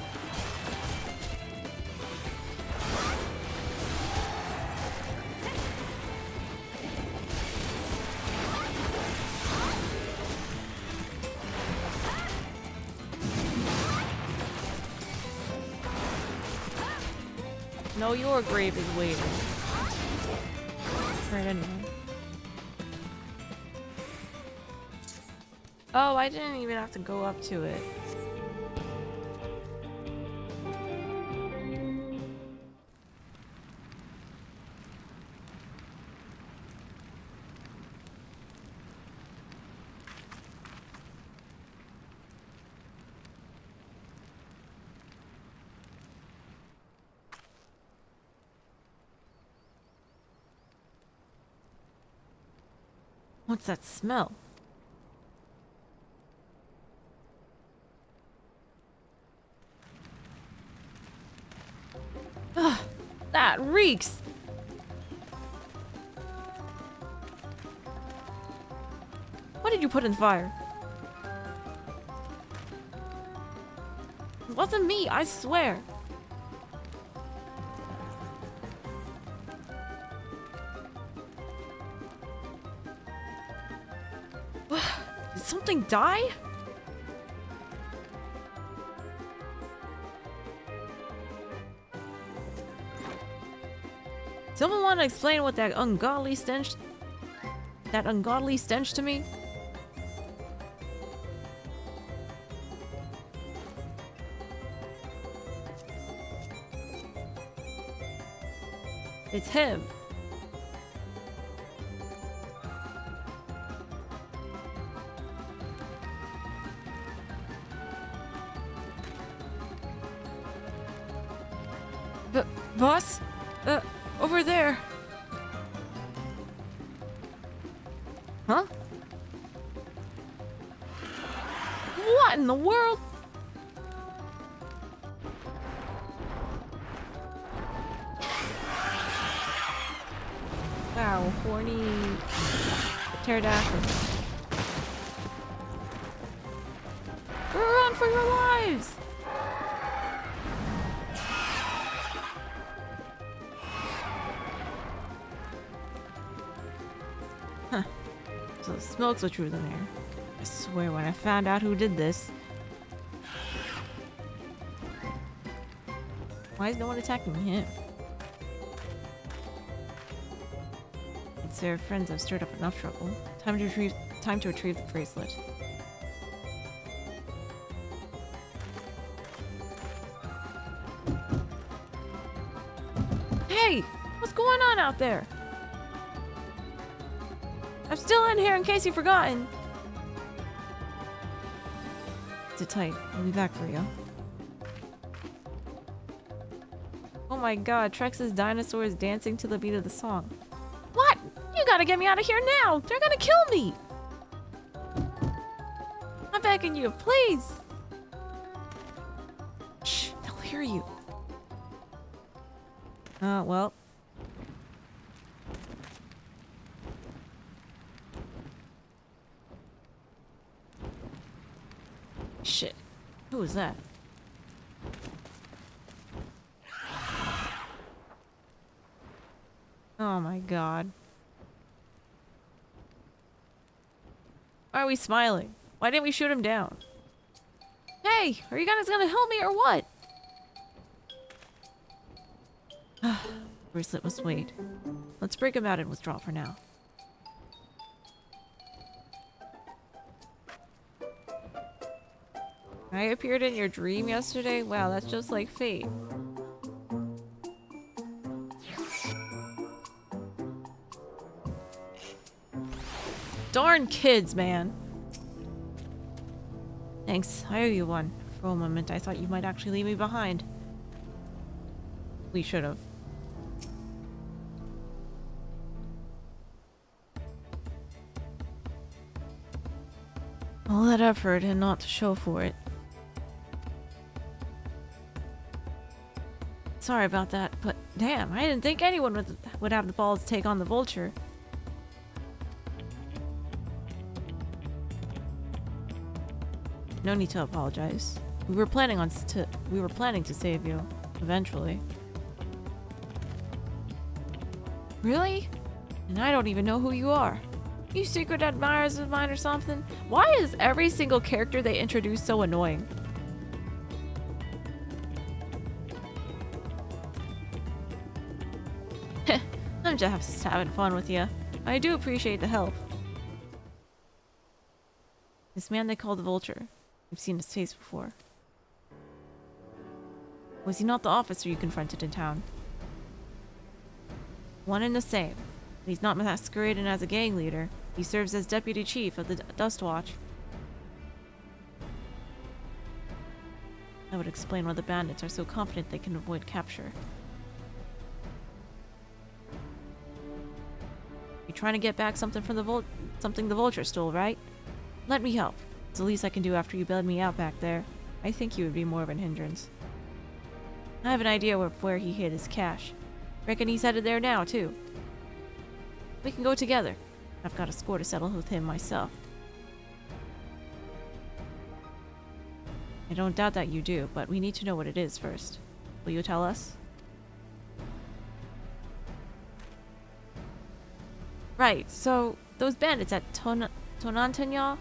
S1: No, your grave is waiting. Right, anyway. Oh, I didn't even have to go up to it. What's that smell? Ugh, that reeks! What did you put in the fire? It wasn't me, I swear. Did something die? Someone want to explain what that ungodly stench to me? It's him. Boss? Over there. Huh? What in the world? Wow, horny pterodactyl. Run for your lives! Huh. So the smoke's what truth in there. I swear when I found out who did this. Why is no one attacking him? It's their friends have stirred up enough trouble. Time to retrieve the bracelet. Hey! What's going on out there? I'm still in here in case you've forgotten. Sit tight. I'll be back for you. Oh my god, Trex's dinosaur is dancing to the beat of the song. What? You gotta get me out of here now! They're gonna kill me! I'm begging you, please! Shh, they'll hear you. Well. Shit. Who was that? Oh my god. Why are we smiling? Why didn't we shoot him down? Hey, are you guys gonna help me or what? Bracelet must wait. Let's break him out and withdraw for now. I appeared in your dream yesterday? Wow, that's just like fate. Darn kids, man. Thanks, I owe you one. For a moment, I thought you might actually leave me behind. We should have. All that effort and not to show for it. Sorry about that, but damn, I didn't think anyone would have the balls to take on the vulture. No need to apologize. We were planning to save you eventually. Really? And I don't even know who you are. You secret admirers of mine or something? Why is every single character they introduce so annoying? I'm just having fun with you. I do appreciate the help. This man they call the Vulture. I've seen his face before. Was he not the officer you confronted in town? One and the same. He's not masquerading as a gang leader. He serves as deputy chief of the Dust Watch. That would explain why the bandits are so confident they can avoid capture. You're trying to get back something from the Vulture stole, right? Let me help. It's the least I can do after you bailed me out back there. I think you would be more of an hindrance. I have an idea of where he hid his cash. Reckon he's headed there now, too. We can go together. I've got a score to settle with him myself. I don't doubt that you do, but we need to know what it is first. Will you tell us? Right, so those bandits at Tonantanya,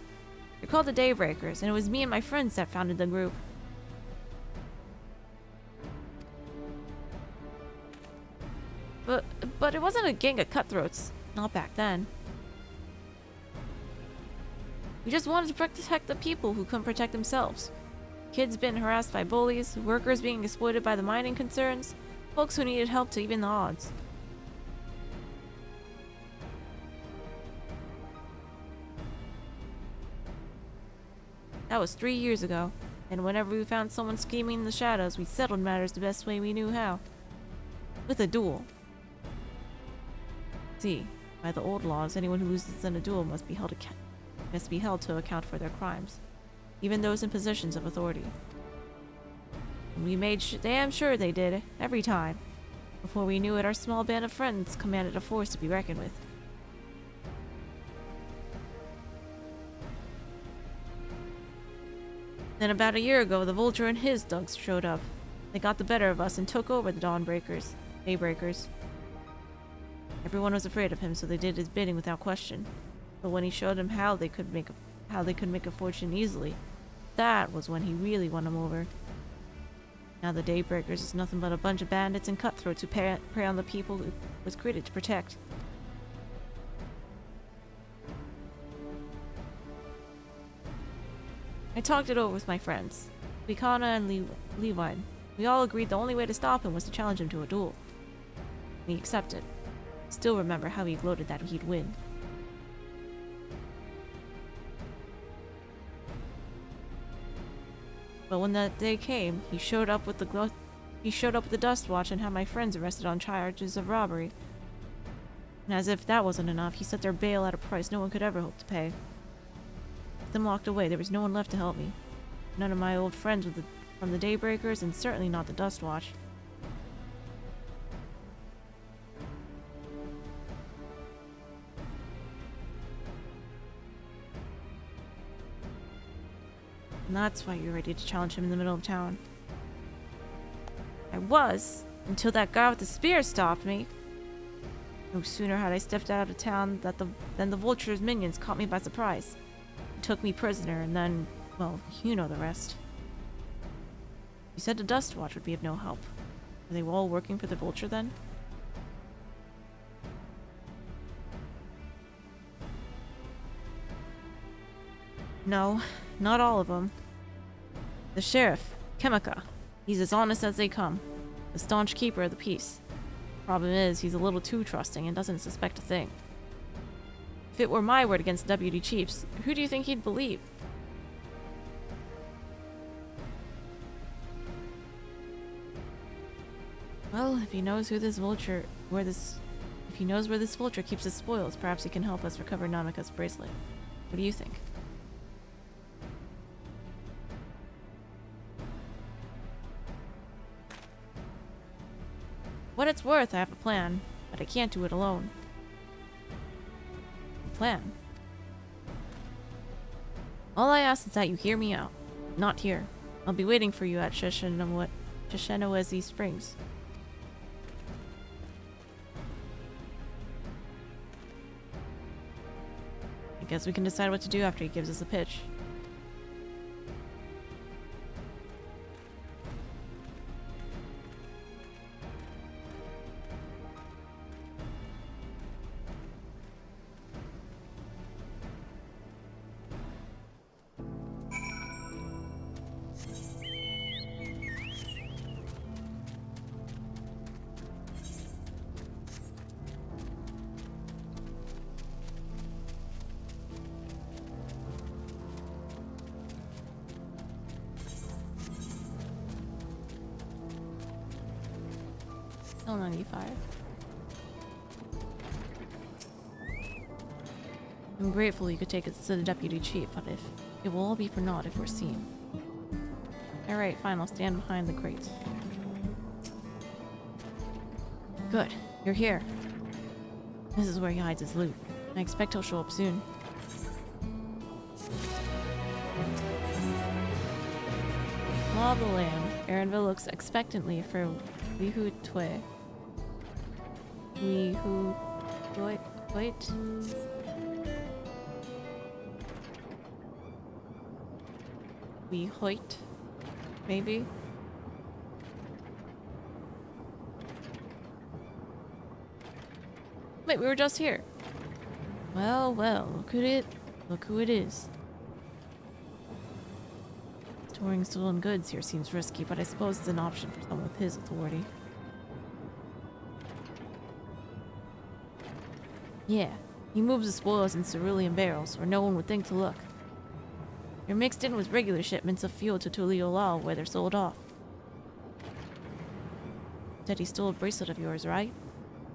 S1: they're called the Daybreakers, and it was me and my friends that founded the group. But it wasn't a gang of cutthroats. Not back then. We just wanted to protect the people who couldn't protect themselves. Kids being harassed by bullies, workers being exploited by the mining concerns, folks who needed help to even the odds. That was 3 years ago, and whenever we found someone scheming in the shadows, we settled matters the best way we knew how. With a duel. See, by the old laws, anyone who loses in a duel must be held to account for their crimes, even those in positions of authority. And we made damn sure they did, every time. Before we knew it, our small band of friends commanded a force to be reckoned with. Then about a year ago, the Vulture and his thugs showed up. They got the better of us and took over the Daybreakers. Everyone was afraid of him, so they did his bidding without question. But when he showed them how they could make a fortune easily, that was when he really won them over. Now the Daybreakers is nothing but a bunch of bandits and cutthroats who prey on the people it was created to protect. I talked it over with my friends, Vikana and Lewine. We all agreed the only way to stop him was to challenge him to a duel. We accepted. Still remember how he gloated that he'd win. But when that day came, he showed up with the Dust Watch and had my friends arrested on charges of robbery. And as if that wasn't enough, he set their bail at a price no one could ever hope to pay. With them locked away, there was no one left to help me. None of my old friends from the Daybreakers, and certainly not the Dust Watch. And that's why you're ready to challenge him in the middle of town. I was, until that guy with the spear stopped me. No sooner had I stepped out of town than the Vulture's minions caught me by surprise. They took me prisoner, and then, well, you know the rest. You said the Dust Watch would be of no help. Were they all working for the Vulture then? No, not all of them. The sheriff, Chemica, he's as honest as they come. A staunch keeper of the peace. Problem is, he's a little too trusting and doesn't suspect a thing. If it were my word against deputy chiefs, who do you think he'd believe? Well, if he knows where this Vulture keeps his spoils, perhaps he can help us recover Namika's bracelet. What do you think? What it's worth, I have a plan, but I can't do it alone. A plan? All I ask is that you hear me out. Not here. I'll be waiting for you at Shishenowezi Springs. I guess we can decide what to do after he gives us a pitch. Still 95. I'm grateful you could take us to the deputy chief, but it will all be for naught if we're seen. Alright, fine, I'll stand behind the crates. Good, you're here. This is where he hides his loot. I expect he'll show up soon. Law of the land. Aaronville looks expectantly for Weehu Twe. Wait. Hoyt, maybe? Wait, we were just here. Well, look at it. Look who it is. Storing stolen goods here seems risky, but I suppose it's an option for someone with his authority. Yeah, he moves the spoils in cerulean barrels, where no one would think to look. They're mixed in with regular shipments of fuel to Tuliolal, where they're sold off. Said he stole a bracelet of yours, right?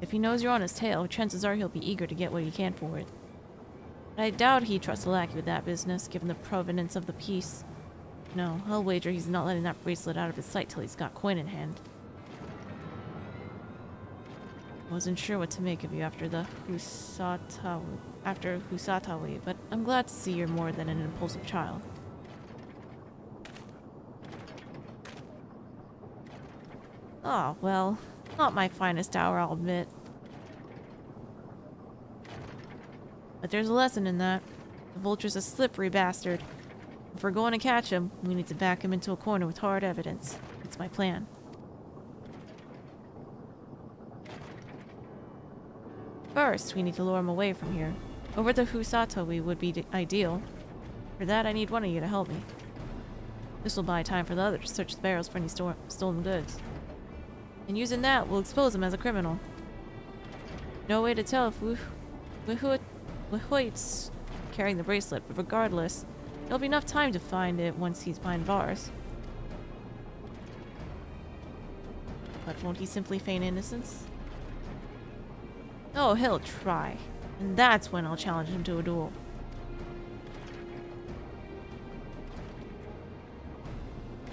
S1: If he knows you're on his tail, chances are he'll be eager to get what he can for it. But I doubt he trusts a lackey with that business, given the provenance of the piece. No, I'll wager he's not letting that bracelet out of his sight till he's got coin in hand. Wasn't sure what to make of you after Husatawi, but I'm glad to see you're more than an impulsive child. Oh, well, not my finest hour, I'll admit. But there's a lesson in that. The vulture's a slippery bastard. If we're going to catch him, we need to back him into a corner with hard evidence. It's my plan. First, we need to lure him away from here. Over to Husatawi would be ideal. For that, I need one of you to help me. This will buy time for the others to search the barrels for any stolen goods. And using that, we'll expose him as a criminal. No way to tell if Wihuit's carrying the bracelet, but regardless, there'll be enough time to find it once he's behind bars. But won't he simply feign innocence? Oh, he'll try. And that's when I'll challenge him to a duel.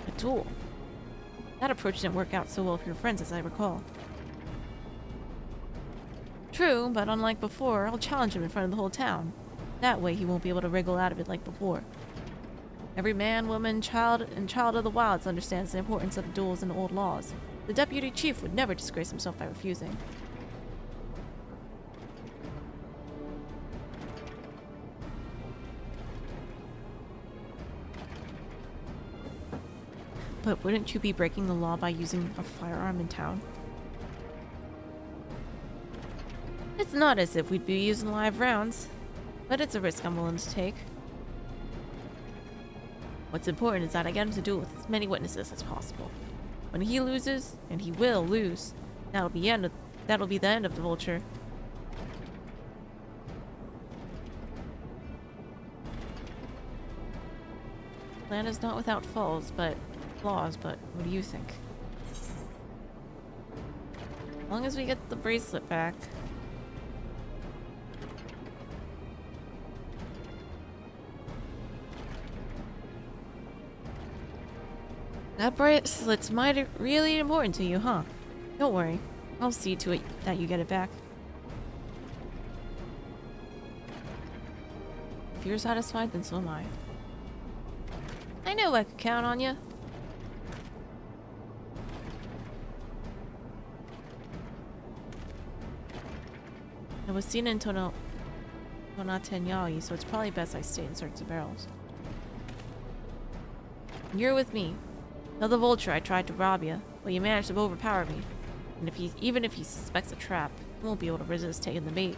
S1: A duel? That approach didn't work out so well for your friends, as I recall. True, but unlike before, I'll challenge him in front of the whole town. That way he won't be able to wriggle out of it like before. Every man, woman, child, and child of the wilds understands the importance of duels and old laws. The deputy chief would never disgrace himself by refusing. But wouldn't you be breaking the law by using a firearm in town? It's not as if we'd be using live rounds, but it's a risk I'm willing to take. What's important is that I get him to duel with as many witnesses as possible. When he loses, and he will lose, that'll be the end of the vulture. Plan is not without flaws, but what do you think? As long as we get the bracelet back. That bracelet's really important to you, huh? Don't worry. I'll see to it that you get it back. If you're satisfied, then so am I. I knew I could count on you. I was seen in Tonatenyai, so it's probably best I stay and search the barrels. You're with me. Tell the vulture I tried to rob you, but you managed to overpower me. And even if he suspects a trap, he won't be able to resist taking the bait.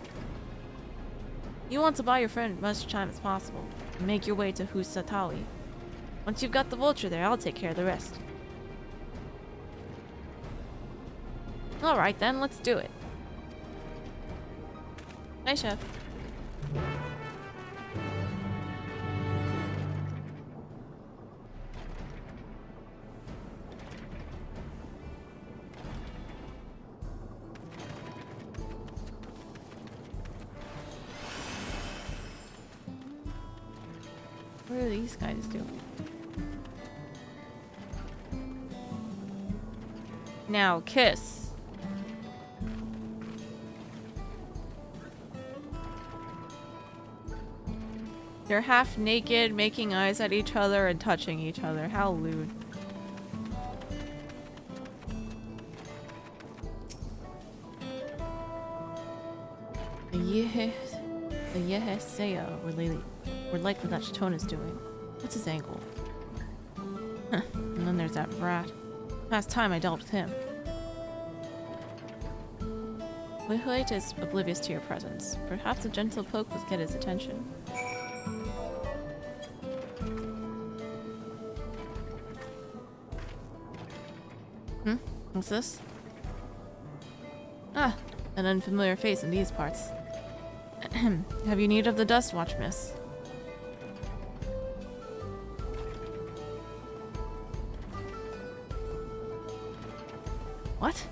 S1: You want to buy your friend as much time as possible, and make your way to Husatawi. Once you've got the vulture there, I'll take care of the rest. Alright then, let's do it. Hi, Chef. What are these guys doing? Now kiss. They're half naked, making eyes at each other and touching each other. How lewd. The Yehesea or likely that Chatona's doing. What's his angle? Huh. And then there's that brat. Last time I dealt with him. Wihuit is oblivious to your presence. Perhaps a gentle poke would get his attention. What's this? Ah, an unfamiliar face in these parts. Have you need of the dust watch, miss? What?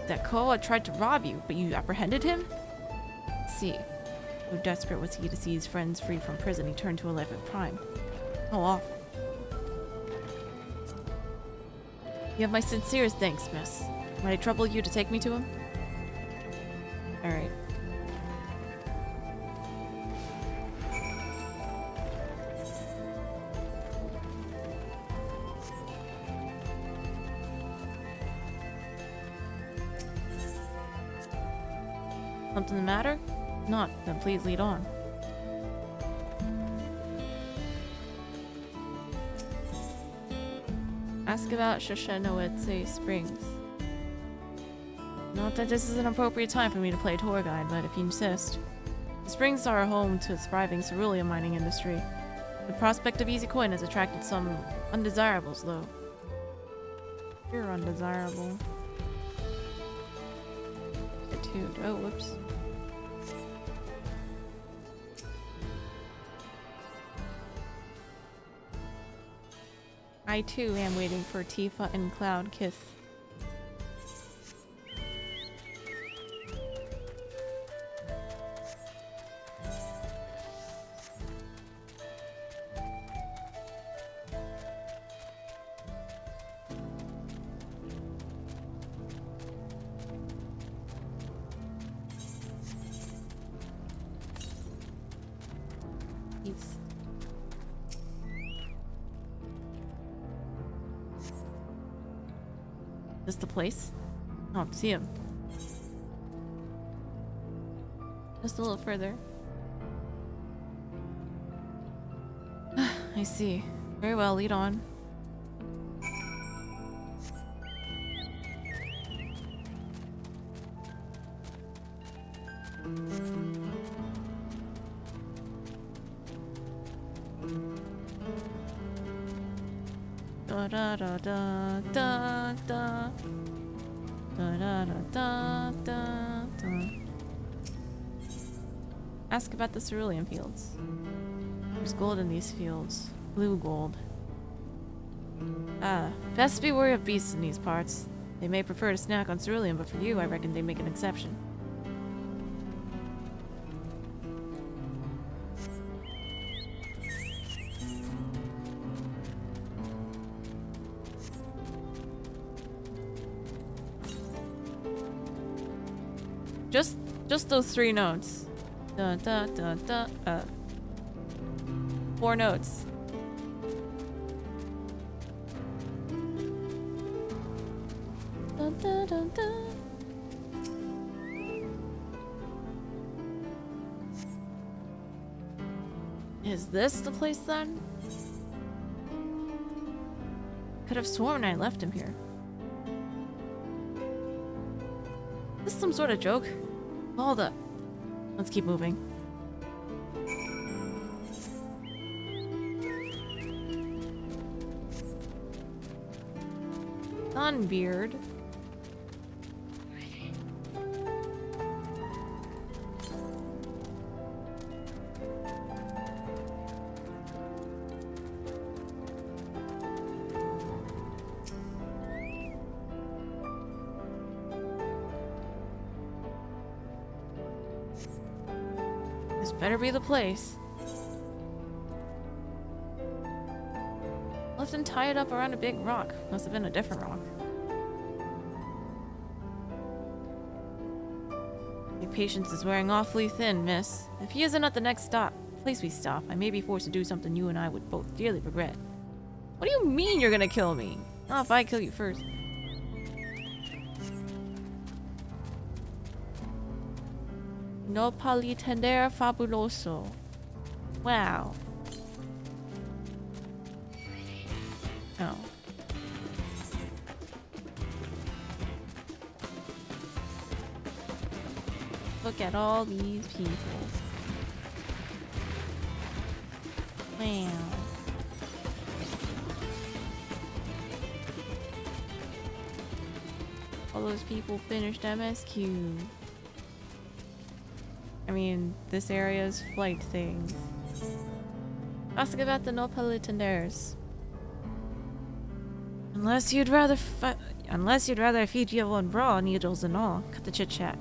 S1: That Koa tried to rob you, but you apprehended him? Let's see. So desperate was he to see his friends freed from prison, he turned to a life of crime. How awful. You have my sincerest thanks, miss. Might I trouble you to take me to him? Alright. Something the matter? Not, then please lead on. Ask about Shoshanoetse Springs. Not that this is an appropriate time for me to play tour guide, but if you insist. The springs are home to a thriving cerulean mining industry. The prospect of easy coin has attracted some undesirables, though. You're undesirable. Attitude. Oh, whoops. I too am waiting for Tifa and Cloud kiss. Peace. Is this the place? Oh, see him. Just a little further. I see. Very well, lead on. Da da da da da da da da da da da. Ask about the cerulean fields. There's gold in these fields. Blue gold. Ah, best be wary of beasts in these parts. They may prefer to snack on cerulean, but for you, I reckon they make an exception. Just those 3 notes. Da da da da. 4 notes. Da da da da. Is this the place then? Could have sworn I left him here. Is this some sort of joke? Hold up. Let's keep moving. Sunbeard. This better be the place. Left and tied up around a big rock. Must have been a different rock. Your patience is wearing awfully thin, miss. If he isn't at the next place we stop, I may be forced to do something you and I would both dearly regret. What do you mean you're gonna kill me? Not if I kill you first. No palitender fabuloso. Wow. Oh. Look at all these people. Wow. All those people finished MSQ. I mean, this area's flight things. Ask about the Nopalitenders. Unless you'd rather Unless you'd rather feed you one raw, needles and all. Cut the chit chat.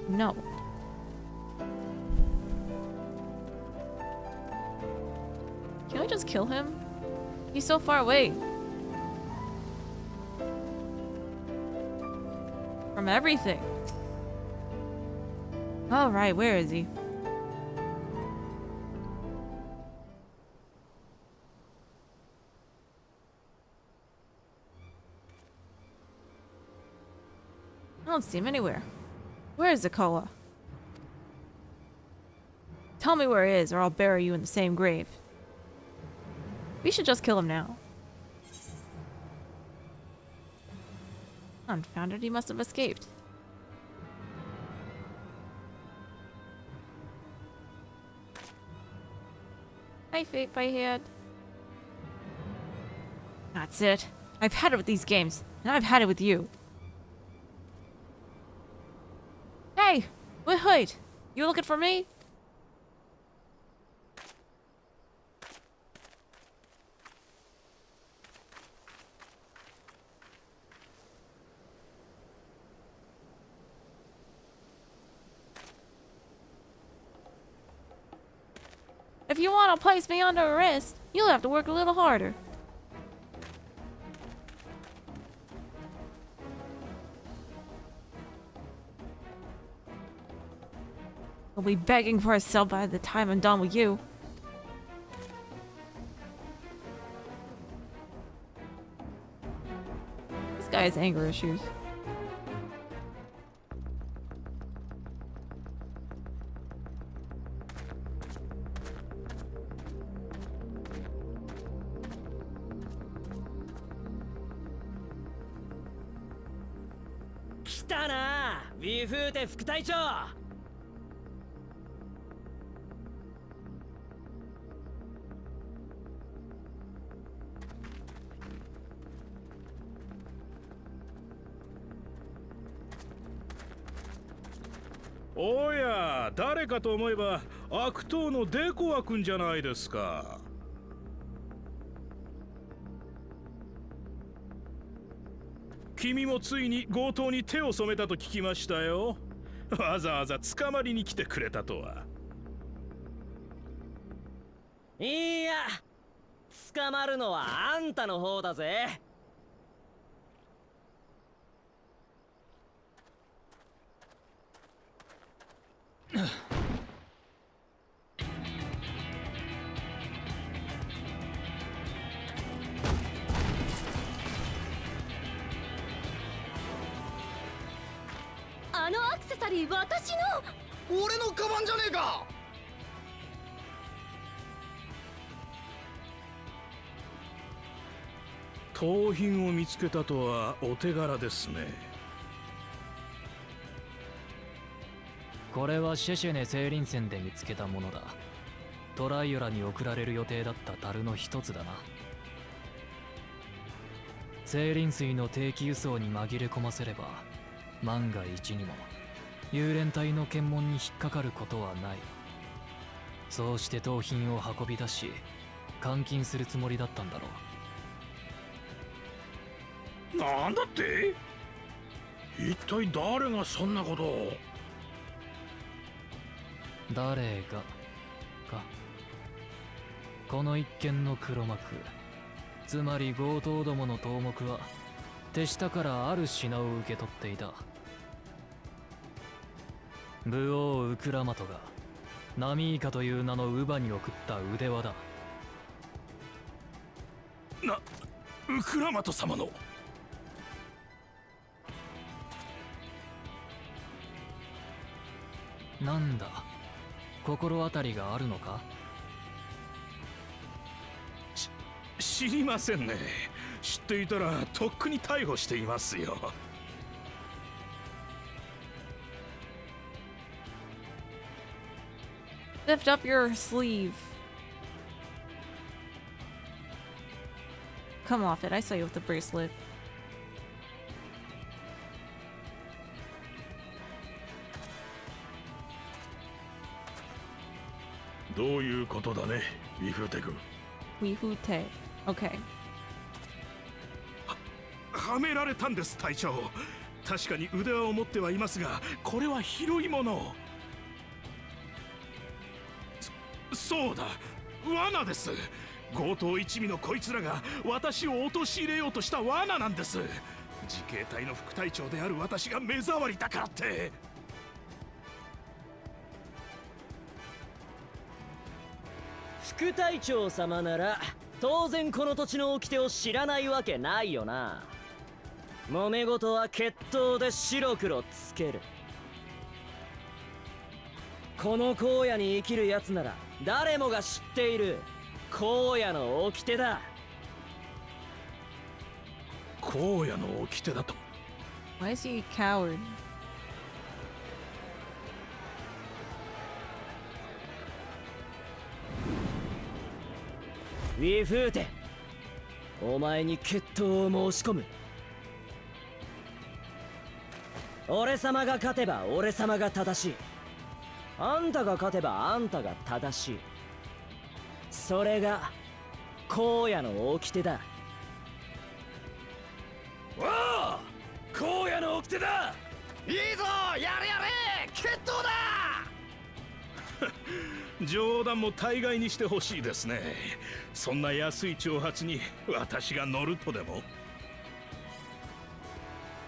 S1: No. Can I just kill him? He's so far away. From everything. Alright, where is he? I don't see him anywhere. Where is Zakoa? Tell me where he is, or I'll bury you in the same grave. We should just kill him now. Confounded, he must have escaped. Hi, Fate by Hand. That's it. I've had it with these games, and I've had it with you. Hey! Wait! You looking for me? If you want to place me under arrest, you'll have to work a little harder. I'll be begging for a cell by the time I'm done with you. This guy has anger issues.
S3: 来たなウィフーテ副隊長。
S4: おや、誰かと思えば悪党のデコア君じゃないですか。君もついに強盗に手を染めたと聞きましたよ。わざわざ捕まりに来てくれたとは。
S3: いや、捕まるのはあんたの方だぜ。
S7: あのアクセサリー私の。
S5: 俺のカバンじゃねえか。
S4: 盗品を見つけたとはお手柄ですね。
S2: これはシェシェネ聖林線で見つけたものだ。トライオラに送られる予定だった樽の一つだな。聖林水の定期輸送に紛れ込ませれば万が一にも幽連隊の検問に引っかかることはない。そうして盗品を運び出し監禁するつもりだったんだろう。
S4: なんだって？一体誰がそんなことを？
S2: 誰がか。この一件の黒幕、つまり強盗どもの頭目は手下からある品を受け取っていた。武王ウクラマトがナミイカという名の乳母に送った腕輪だ。
S4: ウクラマト様の？
S2: なんだ、心当たりがあるのか？
S4: 知りませんね。知っていたらとっくに逮捕していますよ。
S1: Lift up your sleeve. Come off it. I saw you with the bracelet.
S4: どういうことだね、ウィフーテ君。
S1: Wifute. Okay.
S4: はめられたんです、隊長。確かに腕輪を持ってはいますが、これは広いもの。そうだ、罠です。強盗一味のこいつらが私を陥れようとした罠なんです。自警隊の副隊長である私が目障りだからって。
S3: 副隊長様なら当然この土地の掟を知らないわけないよな。揉め事は決闘で白黒つける。この荒野に生きるやつなら誰もが知っている荒野の掟だ。
S4: 荒野の掟だと。
S1: Why is he a coward?
S3: ウィフーテ、お前に決闘を申し込む。俺様が勝てば俺様が正しい。あんたが勝てばあんたが正しい。それが荒野の掟だ。
S5: おお、荒野の掟だ。いいぞ、やれやれ、決闘だ。
S4: 冗談も大概にしてほしいですね。そんな安い挑発に私が乗るとでも。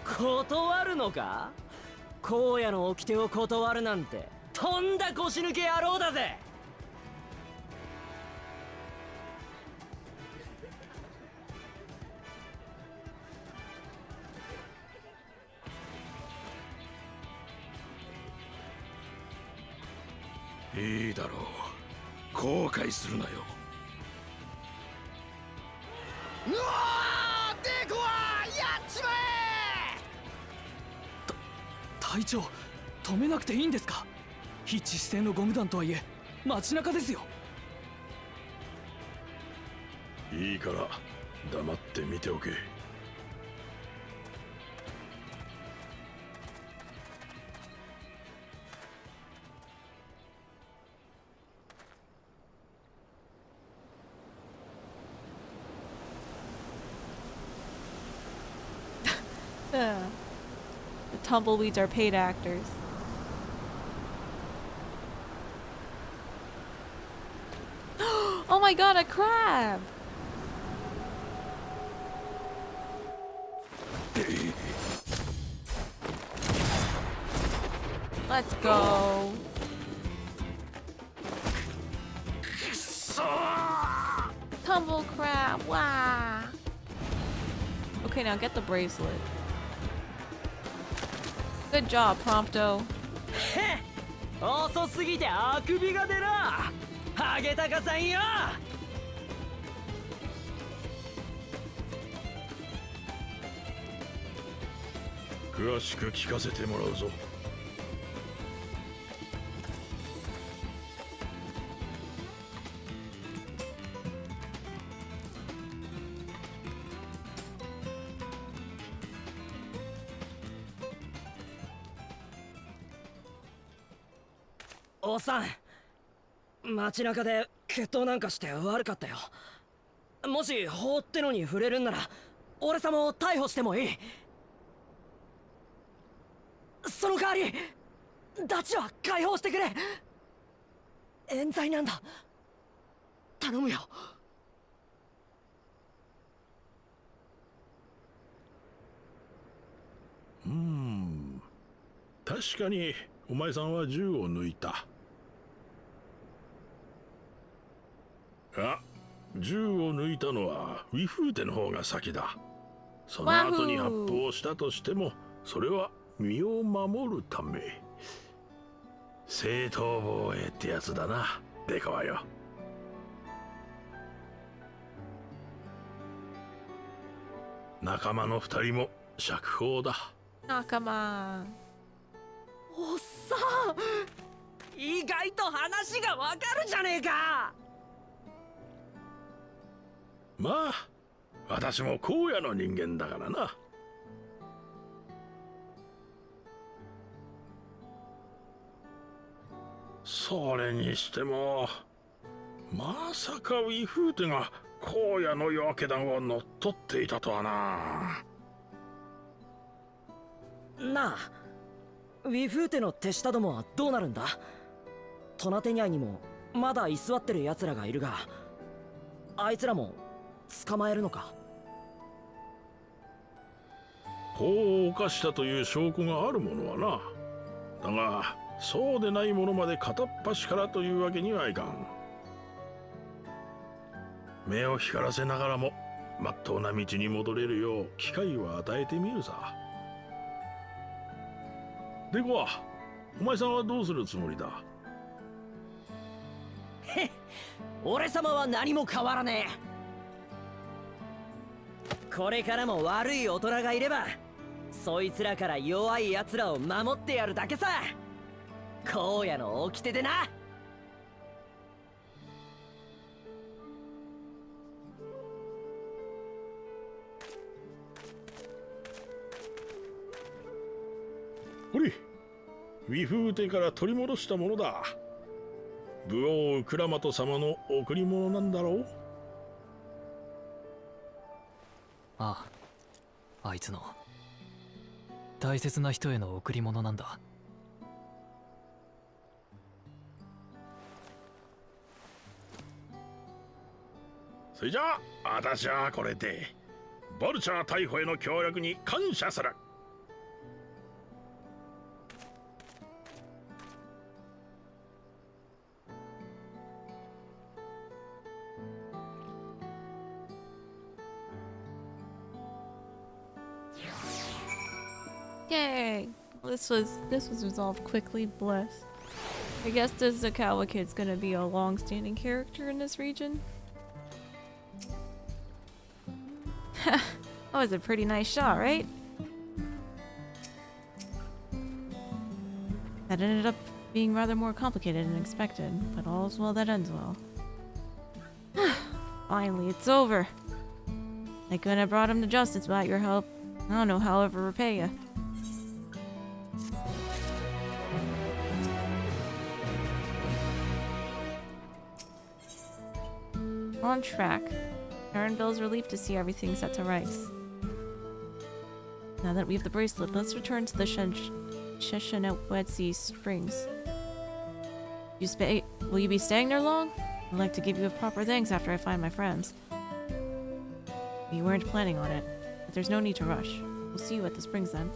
S3: 断るのか？荒野の掟を断るなんてとんだ腰抜け野郎だぜ。
S4: いいだろう、後悔するなよ。
S5: うわー、デコはやっちまえ。
S8: 隊長、止めなくていいんですか？非致死性のゴム弾とはいえ街中ですよ。
S4: いいから黙って見ておけ。
S1: The tumbleweeds are paid actors. Oh my god, a crab! Let's go. Tumble crab, wow. Okay, now get the bracelet. Good job, Prompto.
S3: 遅すぎてあくびが出な。ハゲタカさんよ。
S4: 詳しく聞かせてもらうぞ。
S3: おっさん、街中で決闘なんかして悪かったよ。もし法ってのに触れるんなら俺様を逮捕してもいい。その代わりダチは解放してくれ。冤罪なんだ、頼むよ。
S4: 確かにお前さんは銃を抜いた。銃を抜いたのはウィフーテの方が先だ。その後に発砲したとしてもそれは身を守るため。正当防衛ってやつだな、デカはよ。仲間の二人も釈放だ。
S1: 仲間。
S3: おっさん、意外と話がわかるじゃねえか。
S4: まあ私も荒野の人間だからな。それにしてもまさかウィフーテが荒野の夜明け弾を乗っ取っていたとはな。
S3: なあ、ウィフーテの手下どもはどうなるんだ？トナテニャイにもまだ居座ってる奴らがいるが、あいつらも捕まえるのか？
S4: 法を犯したという証拠があるものはな。だがそうでないものまで片っ端からというわけにはいかん。目を光らせながらもまっとうな道に戻れるよう機会を与えてみるさ。でこは、お前さんはどうするつもりだ？
S3: へっ、俺様は何も変わらねえ。これからも悪い大人がいれば、そいつらから弱い奴らを守ってやるだけさ。荒野の掟でな。
S4: ほれ、ウィフーテから取り戻したものだ。武王クラマト様の贈り物なんだろう。
S2: ああ、あいつの大切な人への贈り物なんだ。
S4: それじゃあ私はこれでボルチャー逮捕への協力に感謝する。
S1: Yay! This was resolved quickly. Bless. I guess this Zakawa kid's gonna be a long-standing character in this region. That was a pretty nice shot, right? That ended up being rather more complicated than expected, but all's well that ends well. Finally, it's over. I couldn't have brought him to justice without your help. I don't know how I'll ever repay you. We're on track. Aaron feels relieved to see everything set to rights. Now that we have the bracelet, let's return to the Sheshenetwetsi Springs. Will you be staying there long? I'd like to give you a proper thanks after I find my friends. We weren't planning on it, but there's no need to rush. We'll see you at the springs then.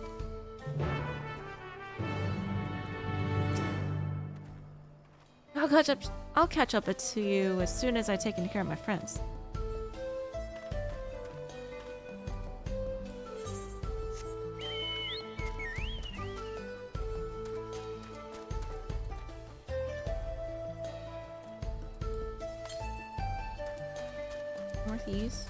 S1: I'll catch up to you as soon as I've taken care of my friends. Northeast.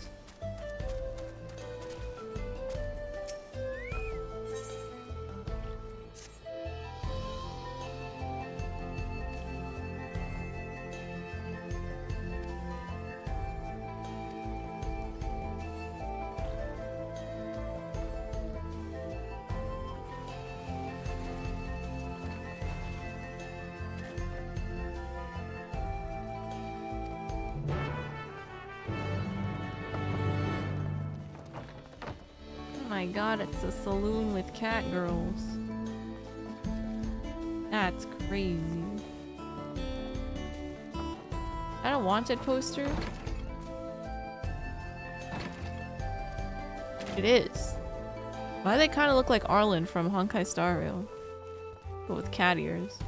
S1: My god, it's a saloon with cat girls. That's crazy. Got a wanted poster? It is. Why do they kind of look like Arlen from Honkai Star Rail? But with cat ears.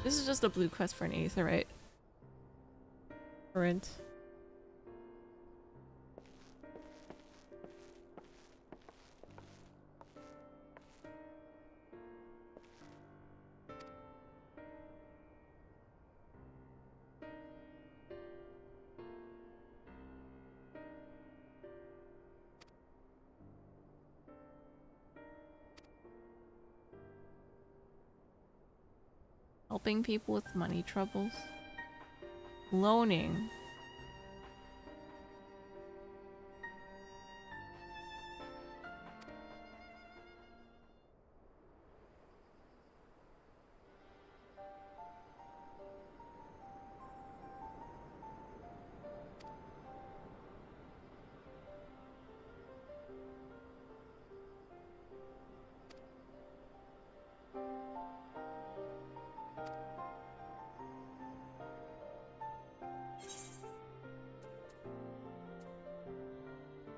S1: This is just a blue quest for an Aetherite. Current. Helping people with money troubles. Loaning.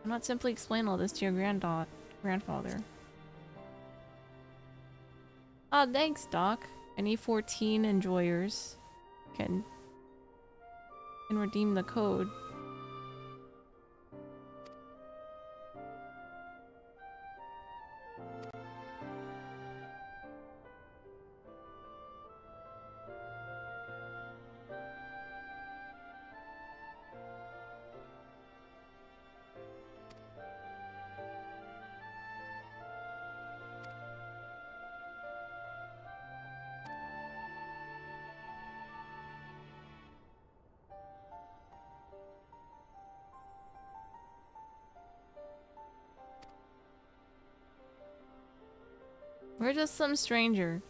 S1: not simply explain all this to your grandfather. Oh, thanks, Doc. Any 14 enjoyers can redeem the code. We're just some stranger.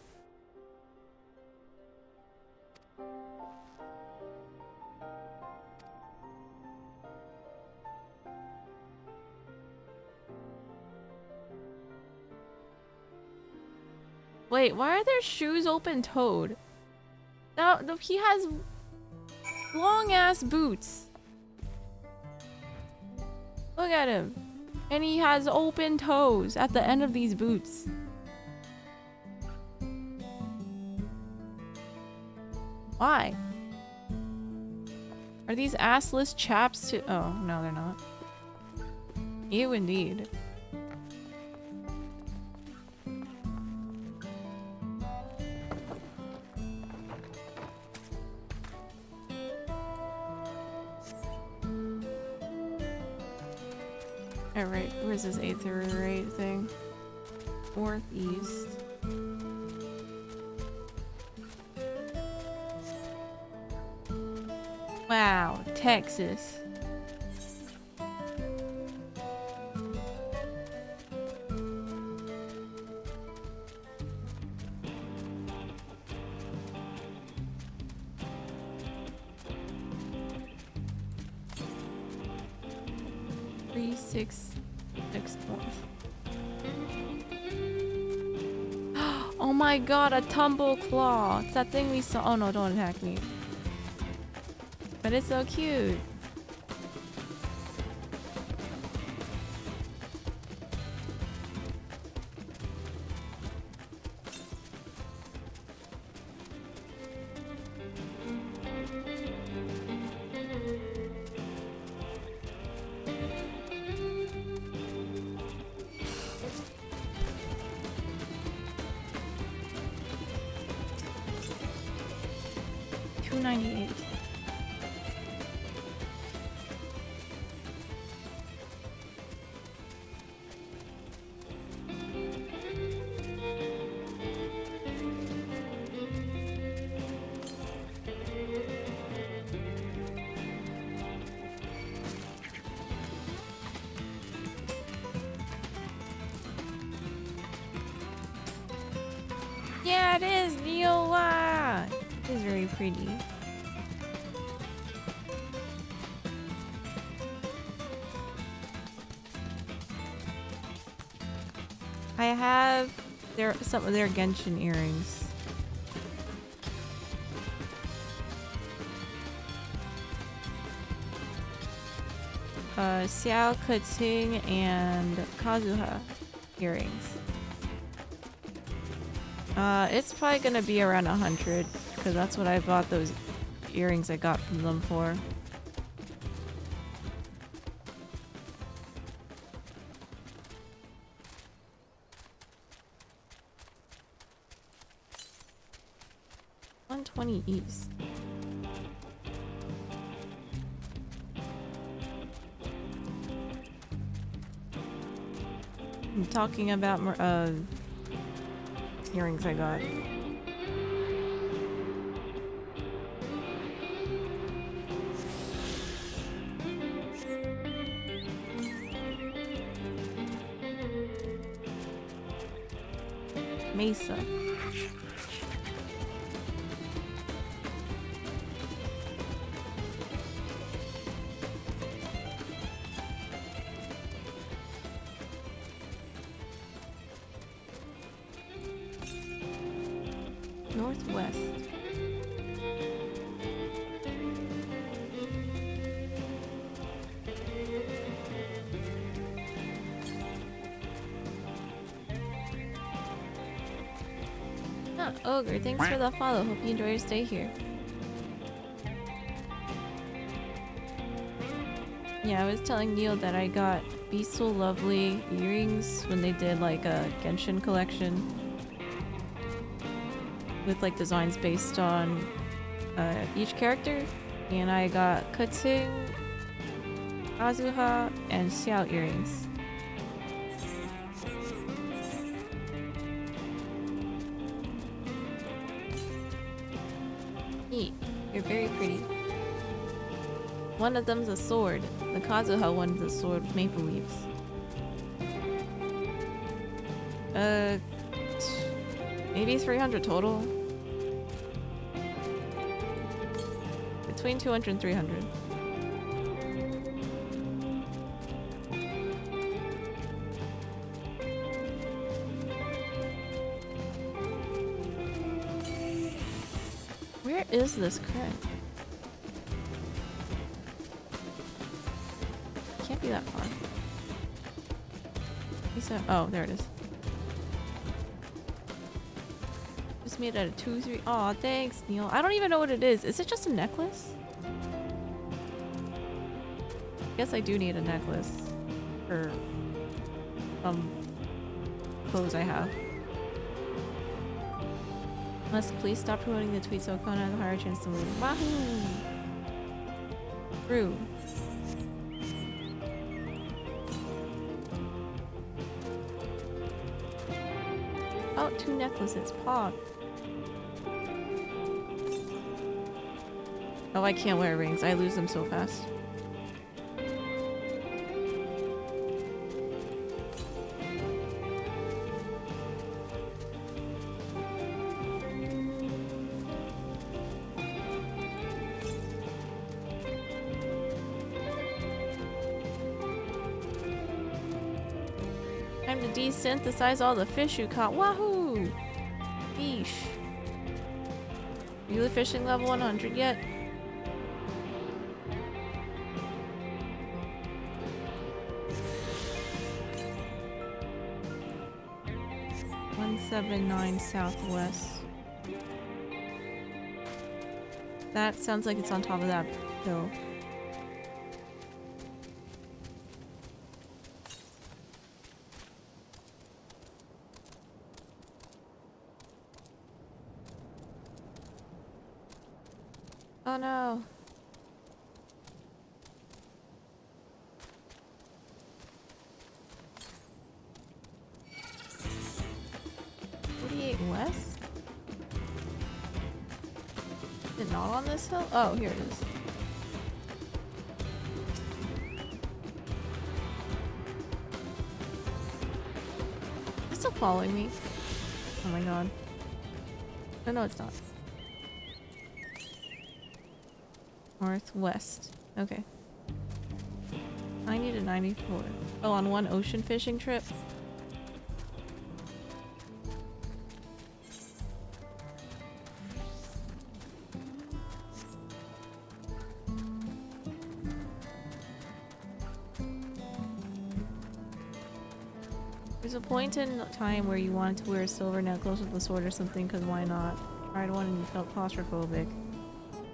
S1: Wait, why are their shoes open-toed? Now, he has long-ass boots. Look at him. And he has open toes at the end of these boots. Why? Are these assless chaps too? Oh, no, they're not. Ew, indeed. Alright, where's this 8th or 8 thing? Northeast. Wow, Texas. Oh my god, a tumble claw. It's that thing we saw. Oh no, don't attack me. But it's so cute. $2.98. Yeah, it is Neola. It is very pretty. I have some of their Genshin earrings. Xiao Kuting and Kazuha earrings. It's probably gonna be around 100 because that's what I bought those earrings I got from them for. $120 East. I'm talking about earrings I got. Mesa. Northwest. Huh, Ogre, thanks for the follow. Hope you enjoy your stay here. Yeah, I was telling Neil that I got Be So Lovely earrings when they did like a Genshin collection with like designs based on each character, and I got Kutsing, Kazuha, and Xiao earrings. Neat. You're very pretty. One of them's a sword. The Kazuha one's a sword with maple leaves. Maybe 300 total. Between 200 and 300. Where is this current? Can't be that far. He said, oh, there it is. Just made it at a 2, 3. Aw, thanks, Neil. I don't even know what it is. Is it just a necklace? Guess I do need a necklace for some clothes I have. Must please stop promoting the tweet so Kona has a higher chance to move. Wahoo! True. Oh, 2 necklaces. Pog. Oh, I can't wear rings. I lose them so fast. Time to desynthesize all the fish you caught. Wahoo! Fish. Are you fishing level 100 yet? $179 southwest. That sounds like it's on top of that hill. Oh no. West? Is it not on this hill? Oh, here it is. It's still following me. Oh my god. Oh no, it's not. Northwest. Okay. 90 to 94. Oh, on one ocean fishing trip? There's a point in time where you wanted to wear a silver necklace with a sword or something, because why not? Tried one and you felt claustrophobic.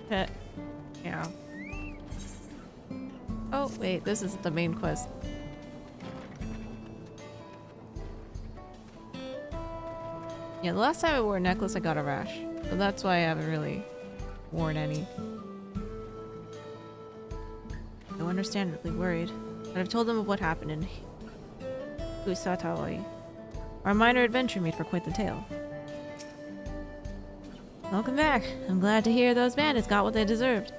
S1: Heh. Yeah. Oh, wait, this isn't the main quest. Yeah, the last time I wore a necklace I got a rash. So that's why I haven't really worn any. I'm understandably worried. But I've told them of what happened in Usataoi. Our minor adventure made for quite the tale. Welcome back. I'm glad to hear those bandits got what they deserved.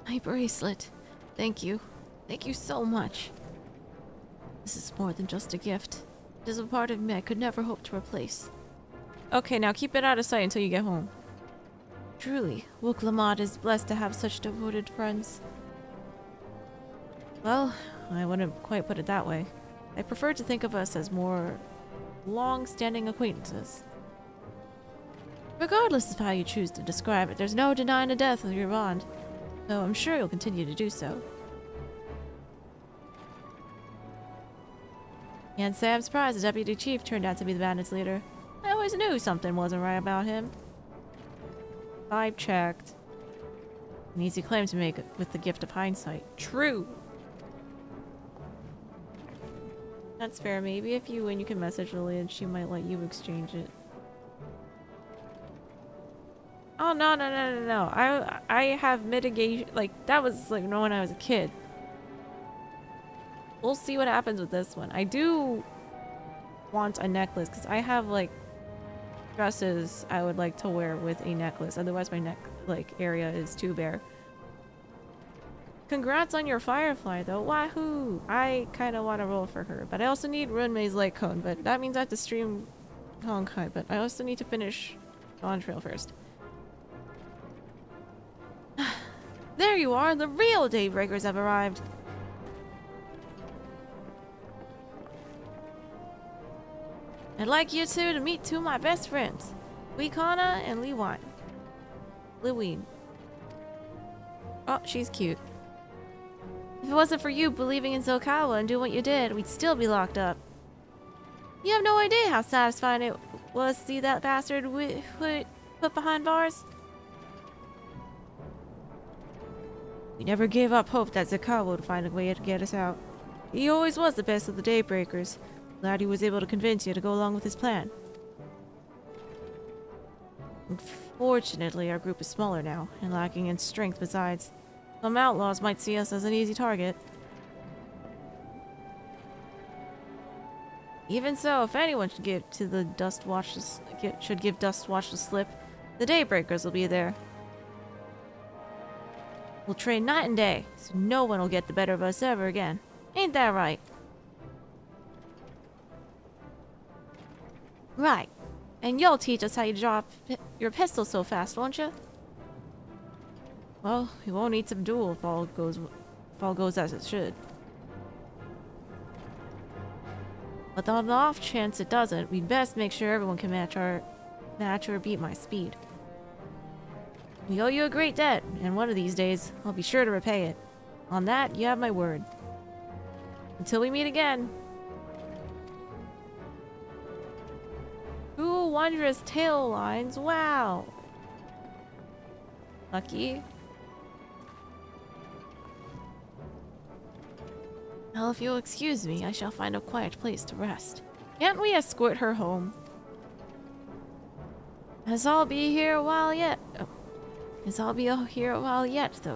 S1: My bracelet. Thank you. Thank you so much. This is more than just a gift. It is a part of me I could never hope to replace. Okay, now keep it out of sight until you get home. Truly, Wuklamad is blessed to have such devoted friends. Well, I wouldn't quite put it that way. I prefer to think of us as more long-standing acquaintances. Regardless of how you choose to describe it, there's no denying the depth of your bond. So I'm sure you'll continue to do so. Can't say I'm surprised the deputy chief turned out to be the bandits' leader. I always knew something wasn't right about him. I checked. An easy claim to make with the gift of hindsight. True. That's fair. Maybe if you win, you can message Lily and she might let you exchange it. Oh, no. I have mitigation. Like, that was like when I was a kid. We'll see what happens with this one. I do want a necklace because I have like dresses I would like to wear with a necklace. Otherwise my neck like area is too bare. Congrats on your firefly though. Wahoo! I kind of want to roll for her, but I also need Runmei's light cone, but that means I have to stream Honkai, but I also need to finish Dawntrail first. There you are! The real Daybreakers have arrived! I'd like you two to meet two of my best friends, Weekana and Lewine. Oh, she's cute. If it wasn't for you believing in Zokawa and doing what you did, we'd still be locked up. You have no idea how satisfying it was to see that bastard put behind bars. We never gave up hope that Zokawa would find a way to get us out. He always was the best of the Daybreakers. Glad he was able to convince you to go along with his plan. Unfortunately, our group is smaller now, and lacking in strength besides. Some outlaws might see us as an easy target. Even so, if anyone should give Dustwatch the slip, the Daybreakers will be there. We'll train night and day, so no one will get the better of us ever again. Ain't that right? Right. And you'll teach us how you drop your pistol so fast, won't you? Well, we won't need some duel if all goes as it should. But on the off chance it doesn't, we'd best make sure everyone can match or beat my speed. We owe you a great debt, and one of these days, I'll be sure to repay it. On that, you have my word. Until we meet again. Cool, wondrous tail lines. Wow. Lucky. Well, if you'll excuse me, I shall find a quiet place to rest. Can't we escort her home? As I'll be here a while yet. Though.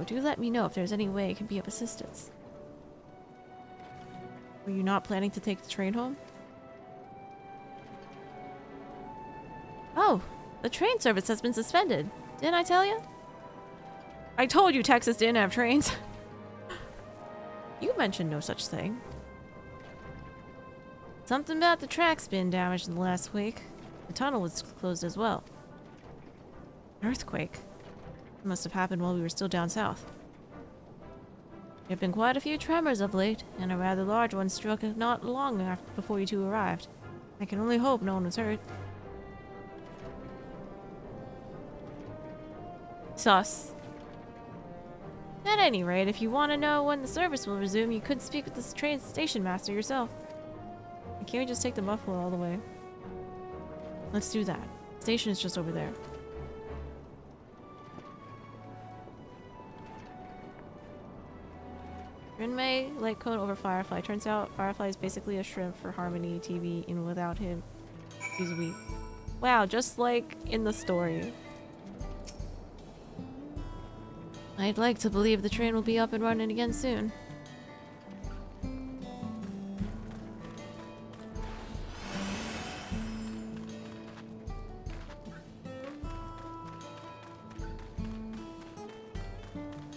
S1: Do let me know if there's any way I can be of assistance. Were you not planning to take the train home? Oh, the train service has been suspended. Didn't I tell you? I told you Texas didn't have trains. You mentioned no such thing. Something about the tracks being damaged in the last week. The tunnel was closed as well. An earthquake. It must have happened while we were still down south. There have been quite a few tremors of late, and a rather large one struck not long before you two arrived. I can only hope no one was hurt. Sus. At any rate, if you want to know when the service will resume, you could speak with the train station master yourself. And can't we just take the muffler all the way? Let's do that. The station is just over there. Runmei, light cone over Firefly. Turns out Firefly is basically a shrimp for Harmony TV, and without him, he's weak. Wow, just like in the story. I'd like to believe the train will be up and running again soon.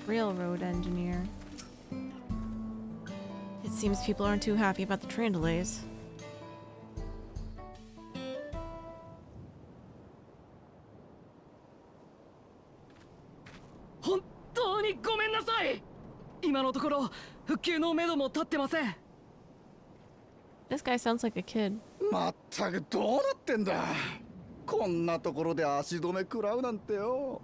S1: Railroad engineer. It seems people aren't too happy about the train delays. This guy sounds like a kid.
S6: まったくどうなってんだ。こんなところで足止め食らうなんてよ。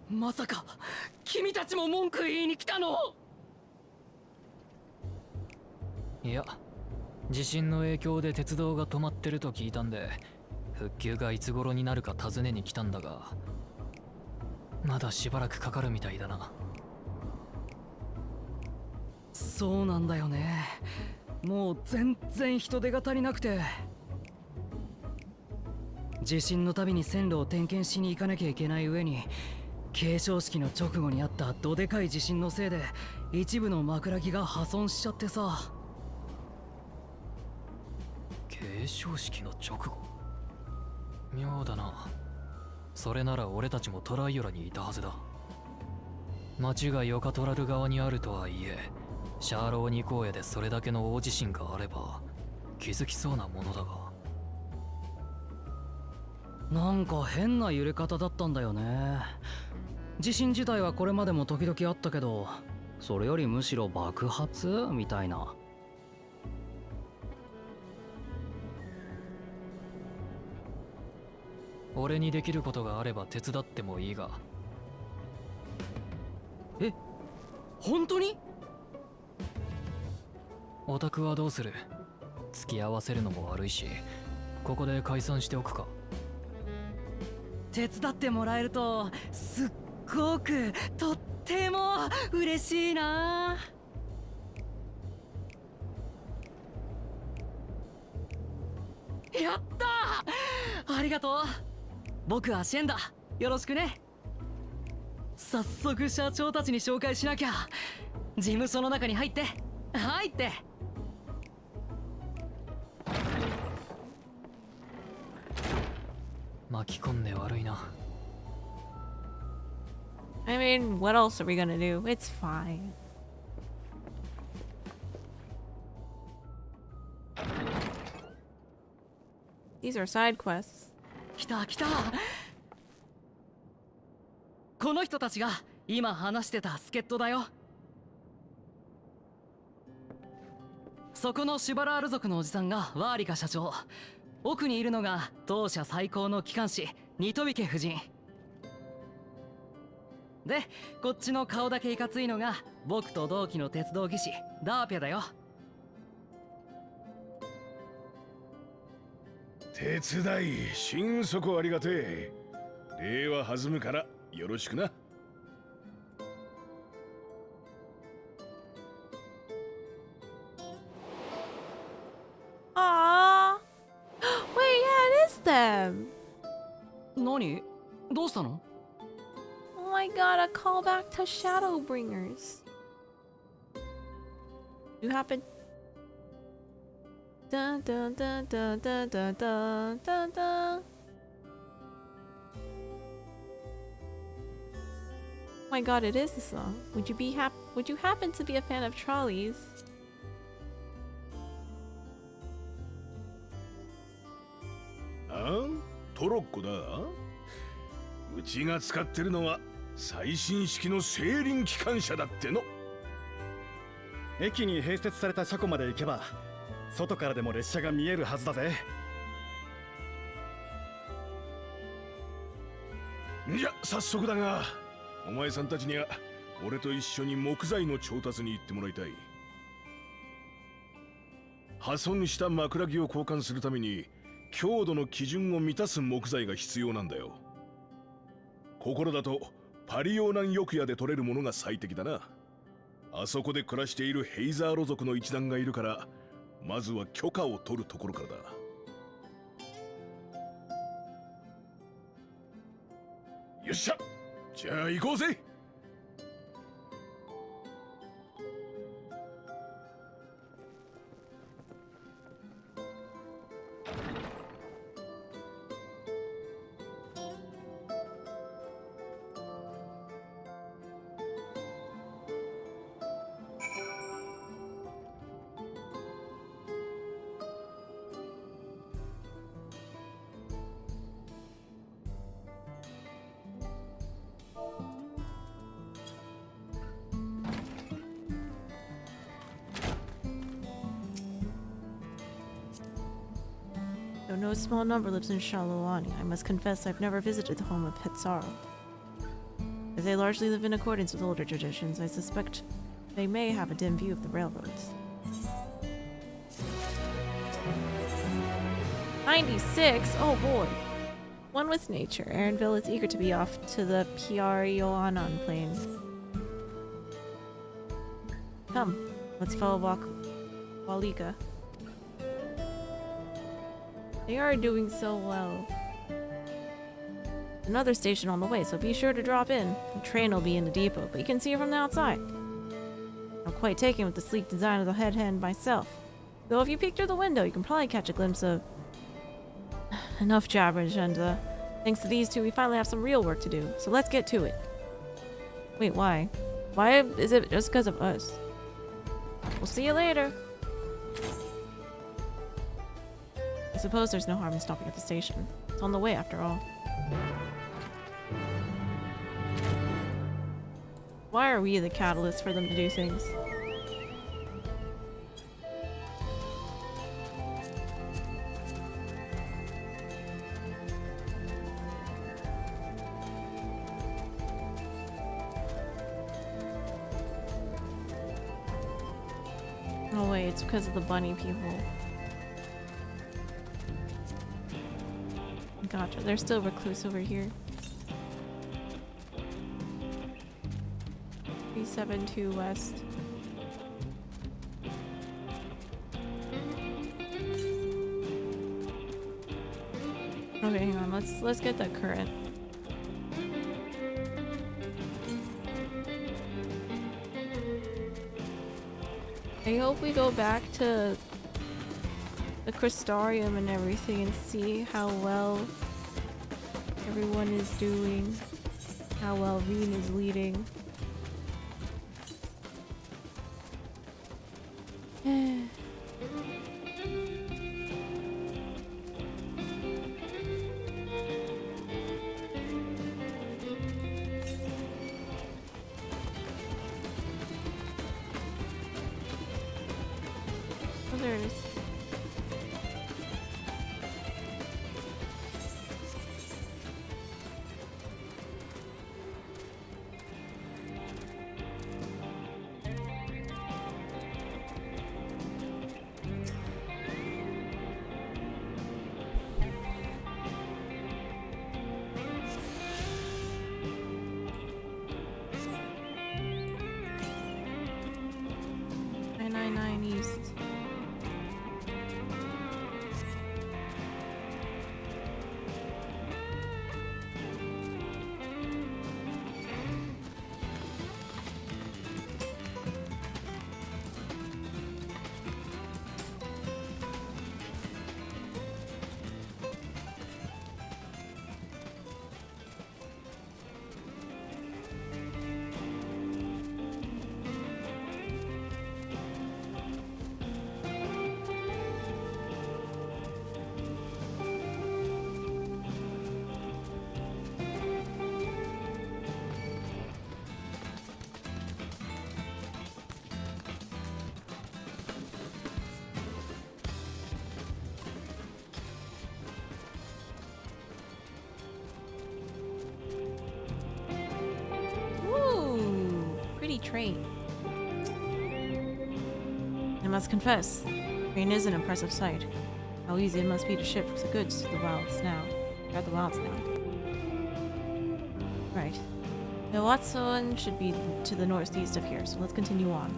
S8: まさか君たちも文句言いに来たの？
S2: いや、地震の影響で鉄道が止まってると聞いたんで、復旧がいつ頃になるか尋ねに来たんだが、まだしばらくかかるみたいだな。
S8: そうなんだよね。もう全然人手が足りなくて、地震のたびに線路を点検しに行かなきゃいけない上に、継承式の直後にあったどでかい地震のせいで一部の枕木が破損しちゃってさ。
S2: 継承式の直後、妙だな。それなら俺たちもトライオラにいたはずだ。町がヨカトラル側にあるとはいえ、シャーローニ荒野でそれだけの大地震があれば気づきそうなものだが。
S8: なんか変な揺れ方だったんだよね。地震自体はこれまでも時々あったけど、それよりむしろ爆発みたいな。
S2: 俺にできることがあれば手伝ってもいいが。
S8: え、本当に？
S2: オタクはどうする？付き合わせるのも悪いし、ここで解散しておくか。
S8: 手伝ってもらえるとすっごくとっても嬉しいな。やったー！ありがとう。僕はシェンだ。よろしくね。早速社長たちに紹介しなきゃ。事務所の中に入って入って。
S2: 巻き込んで悪いな。
S1: I mean, what else are we gonna do? It's fine. These are side quests.
S8: 来た来た。この人たちが今話してた助っ人だよ。そこのシュバラール族のおじさんがワーリカ社長。奥にいるのが当社最高の機関士ニトビケ夫人で、こっちの顔だけいかついのが僕と同期の鉄道技師ダーピャだよ。
S4: 手伝い心底ありがてえ。礼は弾むからよろしくな。
S1: Aww. Wait, yeah, it is them.
S8: 何？どうしたの？
S1: Oh my god, a callback to Shadowbringers. You happen. Dun dun dun dun dun dun dun dun dun. Oh my god, it is the song. Would you happen to be a fan of Trolleys?
S4: Huh? トロッコだ。うちが使ってるのは最新式の製輪機関車だっての。
S9: 駅に併設された車庫まで行けば外からでも列車が見えるはずだぜ。
S4: じゃ早速だが、お前さんたちには俺と一緒に木材の調達に行ってもらいたい。破損した枕木を交換するために強度の基準を満たす木材が必要なんだよ。ここらだとパリオーナン翼屋で取れるものが最適だな。あそこで暮らしているヘイザーロ族の一団がいるから、まずは許可を取るところからだ。よっしゃ、じゃあ行こうぜ。
S1: Though no small number lives in Shalawani, I must confess I've never visited the home of Petsaro. As they largely live in accordance with older traditions, I suspect they may have a dim view of the railroads. 96? Oh boy. One with nature. Aaronville is eager to be off to the Piarioanan plain. Come, let's follow Walika. They are doing so well. Another station on the way, so be sure to drop in. The train will be in the depot, but you can see it from the outside. I'm quite taken with the sleek design of the head hand myself. Though if you peek through the window, you can probably catch a glimpse of... enough jabberage, and thanks to these two, we finally have some real work to do. So let's get to it. Wait, why? Why is it just because of us? We'll see you later. I suppose there's no harm in stopping at the station. It's on the way after all. Why are we the catalyst for them to do things? Oh wait, it's because of the bunny people. Gotcha, they're still recluse over here. 372 west. Okay, hang on, let's get that current. I hope we go back to the Crystarium and everything and see how well everyone is doing, how well Reen is leading. Oh, there it is. East. Train. I must confess, train is an impressive sight. How easy it must be to ship the goods to the wilds now. Right. The Watson should be to the northeast of here, so let's continue on.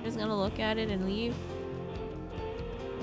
S1: Just gonna look at it and leave.